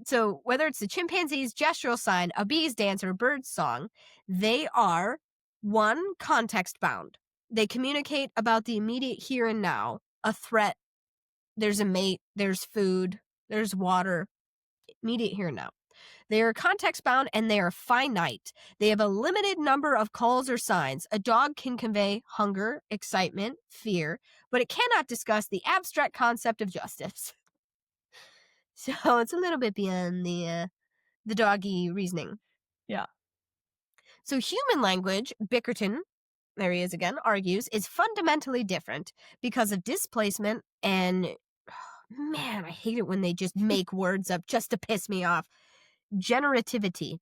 So whether it's the chimpanzee's gestural sign, a bee's dance, or a bird's song, they are, one, context bound. They communicate about the immediate here and now, a threat. There's a mate, there's food, there's water, immediate here and now. They are context bound and they are finite. They have a limited number of calls or signs. A dog can convey hunger, excitement, fear, but it cannot discuss the abstract concept of justice. So it's a little bit beyond the doggy reasoning. Yeah. So human language, Bickerton, there he is again, argues, is fundamentally different because of displacement and, man, I hate it when they just make words up just to piss me off. Generativity,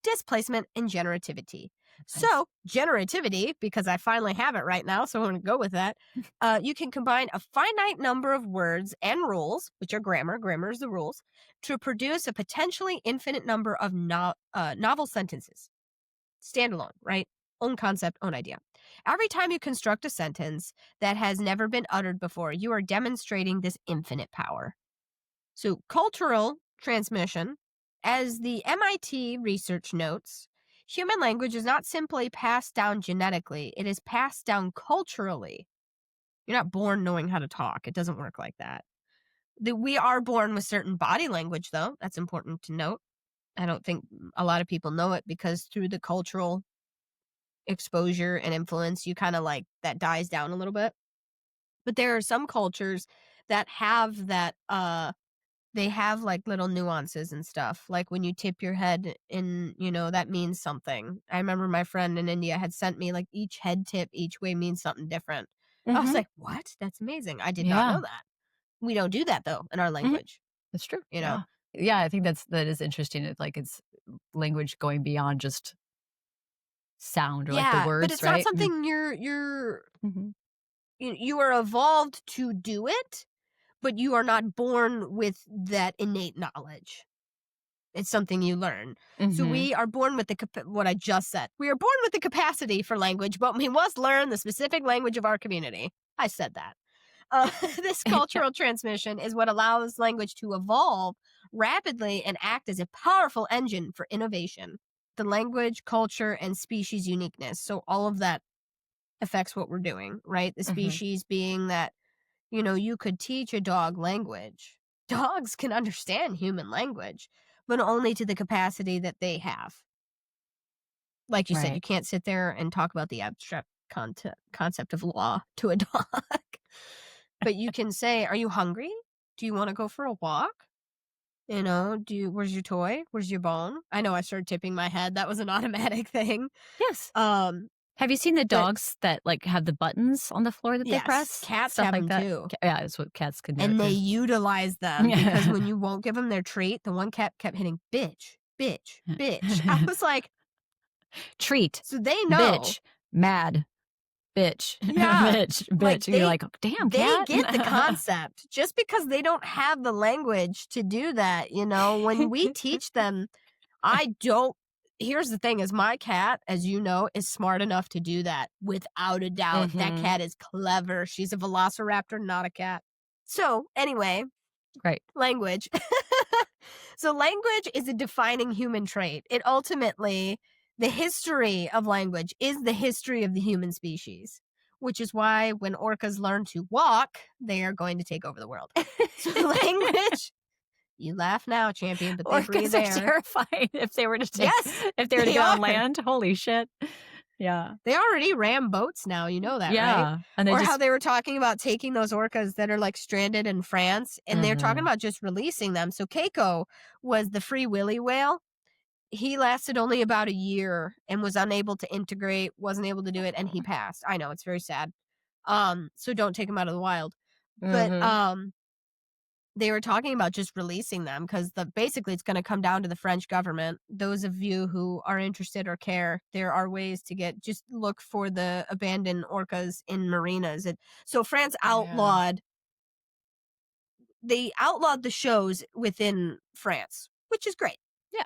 displacement, and generativity. Nice. So, generativity, because I finally have it right now, so I'm going to go with that. You can combine a finite number of words and rules, which are grammar is the rules, to produce a potentially infinite number of novel sentences. Standalone, right? Own concept, own idea. Every time you construct a sentence that has never been uttered before, you are demonstrating this infinite power. So, cultural transmission, as the MIT research notes, human language is not simply passed down genetically, it is passed down culturally. You're not born knowing how to talk. It doesn't work like that. We are born with certain body language, though. That's important to note. I don't think a lot of people know it because through the cultural exposure and influence, you kind of like that dies down a little bit. But there are some cultures that have that, they have like little nuances and stuff. Like when you tip your head in, that means something. I remember my friend in India had sent me like each head tip each way means something different. I was like, what? That's amazing. I did not know that. We don't do that though in our language. That's true. You know? Yeah, I think that is interesting. It's like it's language going beyond just sound or like the words, but it's right? not something you are evolved to do it, but you are not born with that innate knowledge. It's something you learn. So we are born with what I just said. We are born with the capacity for language, but we must learn the specific language of our community. I said that. This cultural transmission is what allows language to evolve rapidly and act as a powerful engine for innovation. The language, culture, and species uniqueness. So all of that affects what we're doing, right? The species being that, you could teach a dog language. Dogs can understand human language, but only to the capacity that they have. Like you said, you can't sit there and talk about the abstract concept of law to a dog. But you can say, are you hungry? Do you want to go for a walk? Where's your toy? Where's your bone? I know I started tipping my head. That was an automatic thing. Yes. Have you seen the dogs that like have the buttons on the floor that they press? Cats Stuff have like them that. too. Yeah, that's what cats can do. And they too. utilize them because when you won't give them their treat, the one cat kept hitting bitch. I was like, treat. So they know. Bitch. Mad. Bitch. Yeah. bitch. Like And you're like, damn, cat. They get the concept. Just because they don't have the language to do that, when we teach them, here's the thing is my cat, as you know, is smart enough to do that without a doubt. That cat is clever. She's a velociraptor, not a cat. So anyway, right. Language. So language is a defining human trait. It ultimately, the history of language is the history of the human species, which is why when orcas learn to walk, they are going to take over the world. So language. You laugh now, champion, but they breathe are air. terrifying if they were to get on land. Holy shit. Yeah. They already ram boats now, you know that, right? And how they were talking about taking those orcas that are like stranded in France, and they're talking about just releasing them. So Keiko was the Free Willy whale. He lasted only about a year and was unable to integrate, wasn't able to do it, and he passed. I know, it's very sad. So don't take him out of the wild. But they were talking about just releasing them because basically it's going to come down to the French government. Those of you who are interested or care, there are ways to just look for the abandoned orcas in marinas. So France they outlawed the shows within France, which is great. Yeah.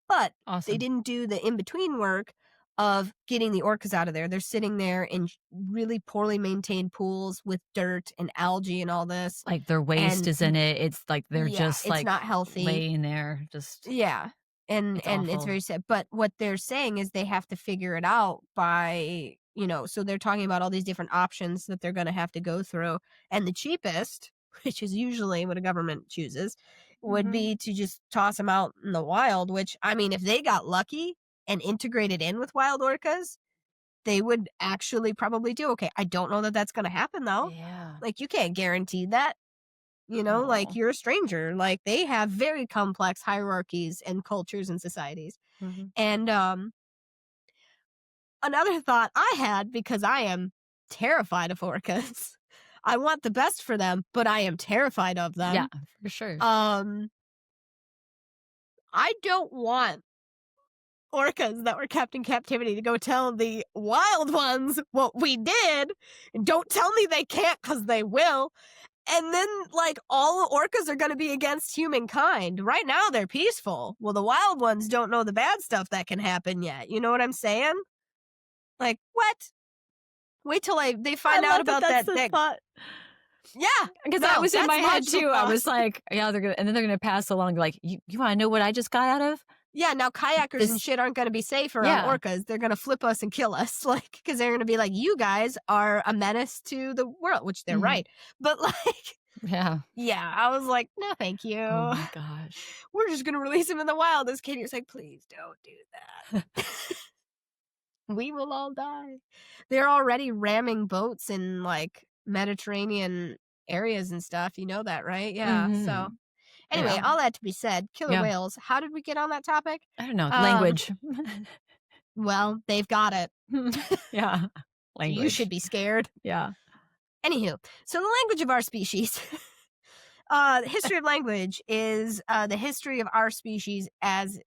But Awesome. they didn't do the in-between work of getting the orcas out of there. They're sitting there in really poorly maintained pools with dirt and algae and all this. Like their waste is in it. It's like they're just it's like not healthy. laying there. Just And it's very sad. But what they're saying is they have to figure it out by, so they're talking about all these different options that they're going to have to go through. And the cheapest, which is usually what a government chooses, would be to just toss them out in the wild, which, I mean, if they got lucky and integrated in with wild orcas, they would actually probably do okay. I don't know that that's going to happen, though. Yeah. Like, you can't guarantee that. Like, you're a stranger. Like, they have very complex hierarchies and cultures and societies. And another thought I had, because I am terrified of orcas. I want the best for them, but I am terrified of them. Yeah, for sure. I don't want orcas that were kept in captivity to go tell the wild ones what we did. And don't tell me they can't, because they will. And then, like, all orcas are going to be against humankind. Right now, they're peaceful. Well, the wild ones don't know the bad stuff that can happen yet. You know what I'm saying? Like, what? Wait till they find out about that. Thought. Yeah, because that was in my head too. I was like, yeah, they're gonna pass along. Like, you want to know what I just got out of? Yeah, now kayakers and shit aren't going to be safe around orcas. They're going to flip us and kill us, like, because they're going to be like, you guys are a menace to the world, which they're right. But like, yeah, I was like, no, thank you. Oh my gosh, we're just going to release them in the wild. This Katie was like, please don't do that. We will all die. They're already ramming boats in like Mediterranean areas and stuff. You know that, right? Yeah. So anyway, all that to be said, killer whales. How did we get on that topic? I don't know. Language. Well, they've got it. Yeah. Language. So you should be scared. Yeah. Anywho, so the language of our species. The history of language is the history of our species as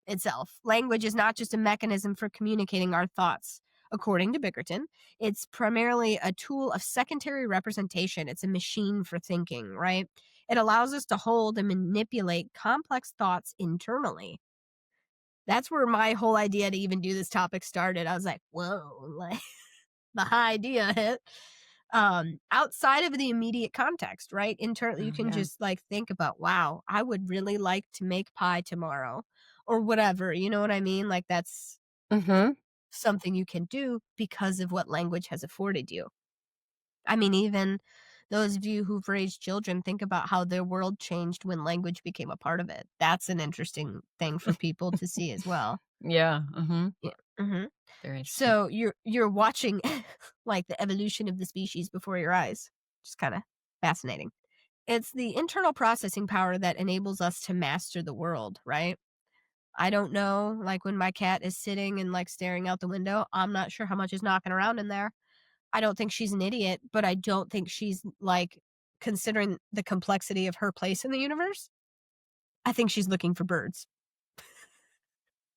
itself. Language is not just a mechanism for communicating our thoughts. According to Bickerton, it's primarily a tool of secondary representation. It's a machine for thinking, right? It allows us to hold and manipulate complex thoughts internally. That's where my whole idea to even do this topic started. I was like, whoa, like the idea hit. Outside of the immediate context, right? Internally, you can just like think about, wow, I would really like to make pie tomorrow or whatever. You know what I mean? Like that's something you can do because of what language has afforded you. I mean, even those of you who've raised children, think about how their world changed when language became a part of it. That's an interesting thing for people to see as well. Yeah. Yeah. Very interesting. So you're watching like the evolution of the species before your eyes. Just kind of fascinating. It's the internal processing power that enables us to master the world, right? I don't know, like when my cat is sitting and like staring out the window, I'm not sure how much is knocking around in there. I don't think she's an idiot, but I don't think she's like considering the complexity of her place in the universe. I think she's looking for birds.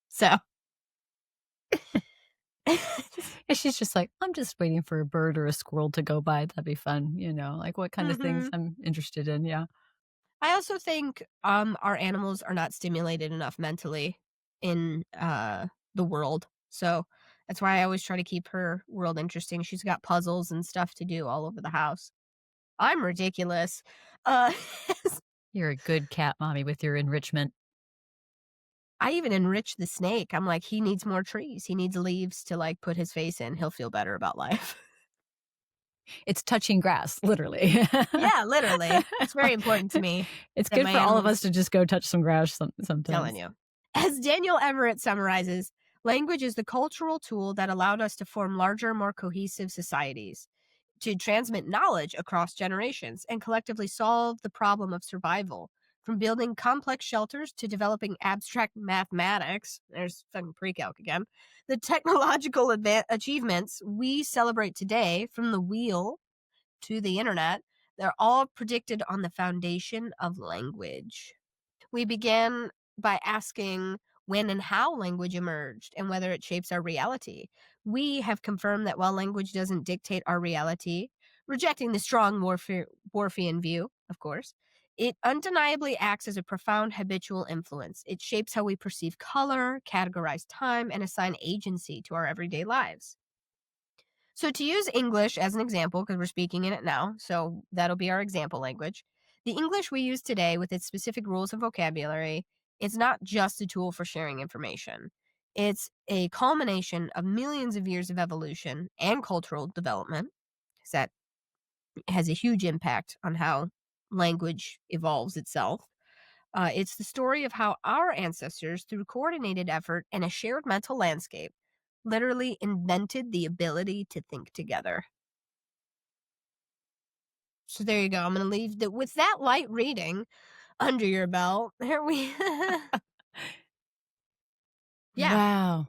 So. And she's just like, I'm just waiting for a bird or a squirrel to go by. That'd be fun. You know, like what kind of things I'm interested in. Yeah. I also think our animals are not stimulated enough mentally in the world. So that's why I always try to keep her world interesting. She's got puzzles and stuff to do all over the house. I'm ridiculous. You're a good cat mommy with your enrichment. I even enrich the snake. I'm like, he needs more trees. He needs leaves to like put his face in. He'll feel better about life. It's touching grass, literally. Yeah, literally. It's very important to me. It's good for all of us to just go touch some grass sometimes. Telling you. As Daniel Everett summarizes, language is the cultural tool that allowed us to form larger, more cohesive societies, to transmit knowledge across generations, and collectively solve the problem of survival. From building complex shelters to developing abstract mathematics, there's fucking pre-calc again, the technological achievements we celebrate today, from the wheel to the internet, They're all predicted on the foundation of language. We began by asking when and how language emerged and whether it shapes our reality. We have confirmed that while language doesn't dictate our reality, rejecting the strong Worfian view, of course, it undeniably acts as a profound habitual influence. It shapes how we perceive color, categorize time, and assign agency to our everyday lives. So to use English as an example, because we're speaking in it now, so that'll be our example language. The English we use today with its specific rules and vocabulary, it's not just a tool for sharing information. It's a culmination of millions of years of evolution and cultural development, because that has a huge impact on how language evolves itself. It's the story of how our ancestors, through coordinated effort and a shared mental landscape, literally invented the ability to think together. So there you go. I'm going to leave with that light reading under your belt. There we Yeah. Wow.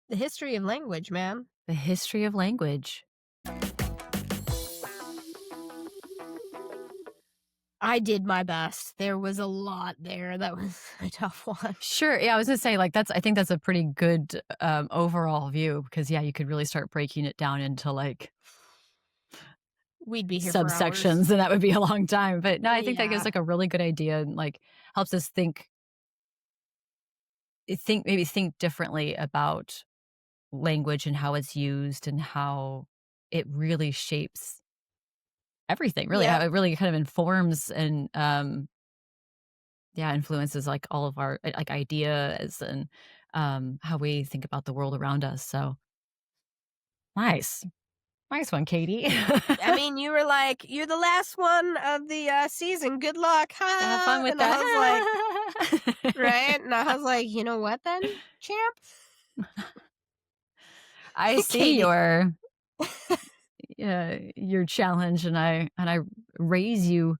The history of language, man. The history of language. I did my best. There was a lot there. That was a tough one. Sure. Yeah, I was gonna say, like, I think that's a pretty good overall view, because yeah, you could really start breaking it down into like We'd be here for subsections, hours. and that would be a long time. But no, I think that Yeah. gives like a really good idea, and like helps us think differently about language and how it's used and how it really shapes everything. Really, Yep. how it really kind of informs and influences like all of our like ideas and how we think about the world around us. So nice one, Katie. I mean, you were like, you're the last one of the season. Good luck. Ha! Have fun with and that. I was like, right? And I was like, you know what then, champ? I see Katie. your challenge, and I raise you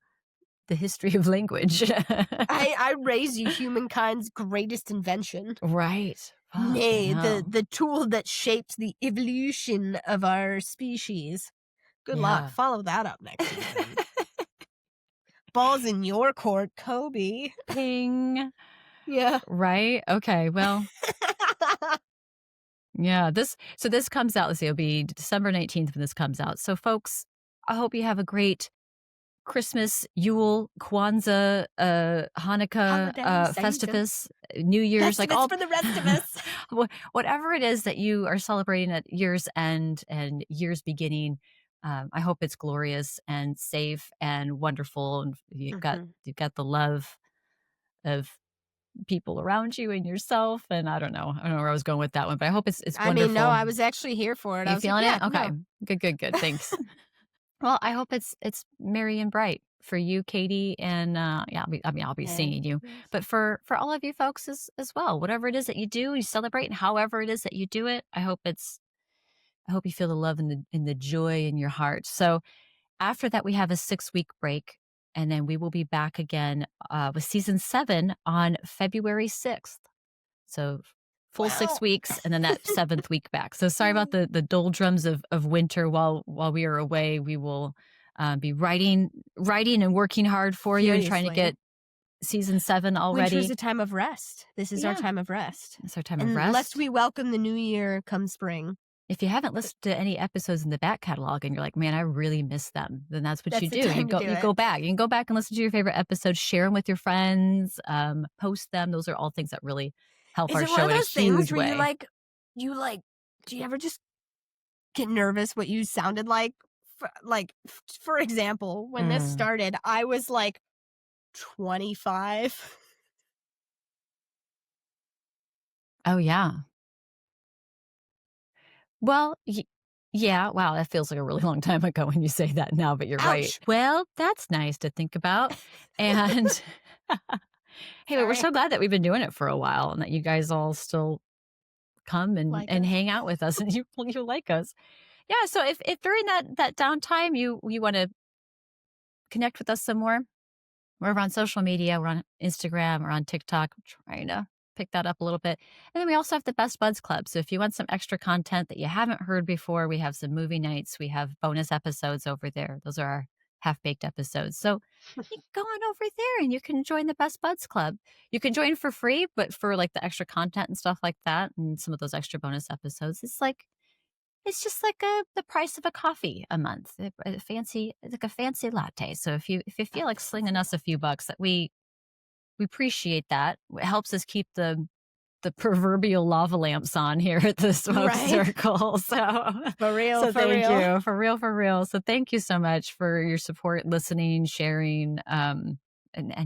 the history of language. I raise you humankind's greatest invention. Right. Nay, the tool that shaped the evolution of our species. Good luck. Follow that up next season. Ball's in your court, Kobe. Ping. Yeah. Right? Okay, well. Yeah, this comes out, let's see, it'll be December 19th when this comes out. So folks, I hope you have a great Christmas, Yule, Kwanzaa, Hanukkah, Festivus, New Year's, like all for the rest of us. Whatever it is that you are celebrating at year's end and year's beginning. I hope it's glorious and safe and wonderful, and you've got the love of people around you and yourself. And I don't know where I was going with that one, but I hope it's wonderful. I mean, no, I was actually here for it. You I was feeling like, it? Okay, no. Good. Thanks. Well, I hope it's merry and bright for you, Katie, and I'll be seeing you. But for all of you folks as well, whatever it is that you do, you celebrate, and however it is that you do it, I hope you feel the love and the joy in your heart. So after that, we have a 6-week break, and then we will be back again with season 7 on February 6th. So full 6 weeks, and then that 7th week back. So sorry about the doldrums of winter while we are away. We will be writing and working hard for you and trying to get season 7 already. Winter's a time of rest. This is our time of rest. It's our time of rest. Lest we welcome the new year come spring. If you haven't listened to any episodes in the back catalog and you're like, man, I really miss them, then that's what you do. You go back. You can go back and listen to your favorite episodes, share them with your friends, post them. Those are all things that really help our show in a huge way. You do you ever just get nervous what you sounded like? For example, when this started, I was like 25. Oh, yeah. Well, yeah. Wow, that feels like a really long time ago when you say that now, but you're right. Well, that's nice to think about. And hey, but we're so glad that we've been doing it for a while and that you guys all still come and hang out with us and you like us. Yeah, so if during that downtime you want to connect with us some more, we're over on social media. We're on Instagram, we're on TikTok. I'm trying to pick that up a little bit. And then we also have the Best Buds Club. So if you want some extra content that you haven't heard before, we have some movie nights. We have bonus episodes over there. Those are our half-baked episodes. So you can go on over there and you can join the Best Buds Club. You can join for free, but for like the extra content and stuff like that and some of those extra bonus episodes, it's just like the price of a coffee a month, like a fancy latte. So if you feel like slinging us a few bucks, that we appreciate that. It helps us keep the proverbial lava lamps on here at the Smoke Circle. So for real, so thank you. For real. So thank you so much for your support, listening, sharing, and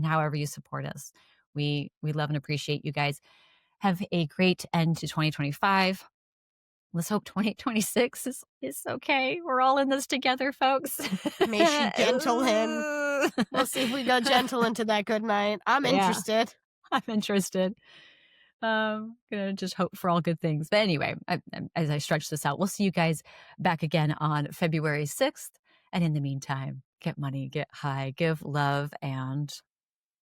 however you support us. We love and appreciate you guys. Have a great end to 2025. Let's hope 2026 is okay. We're all in this together, folks. May she gentle him. We'll see if we go gentle into that good night. I'm interested. I'm interested. Gonna just hope for all good things. But anyway, as I stretch this out, we'll see you guys back again on February 6th. And in the meantime, get money, get high, give love, and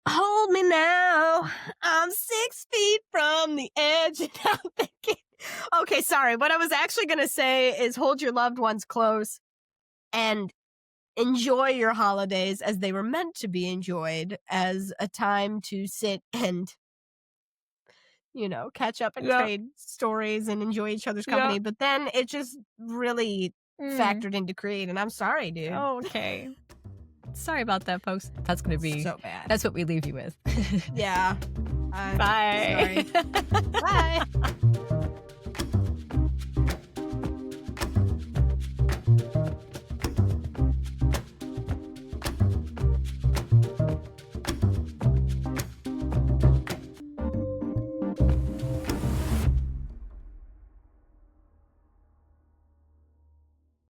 hold me now. I'm 6 feet from the edge. And I'm thinking, okay, sorry. What I was actually going to say is hold your loved ones close and enjoy your holidays as they were meant to be enjoyed, as a time to sit and, catch up and trade stories and enjoy each other's company. Yeah. But then it just really factored into Creed, and I'm sorry, dude. Okay. Sorry about that, folks. That's going to be so bad. That's what we leave you with. Yeah. Bye. Sorry. Bye.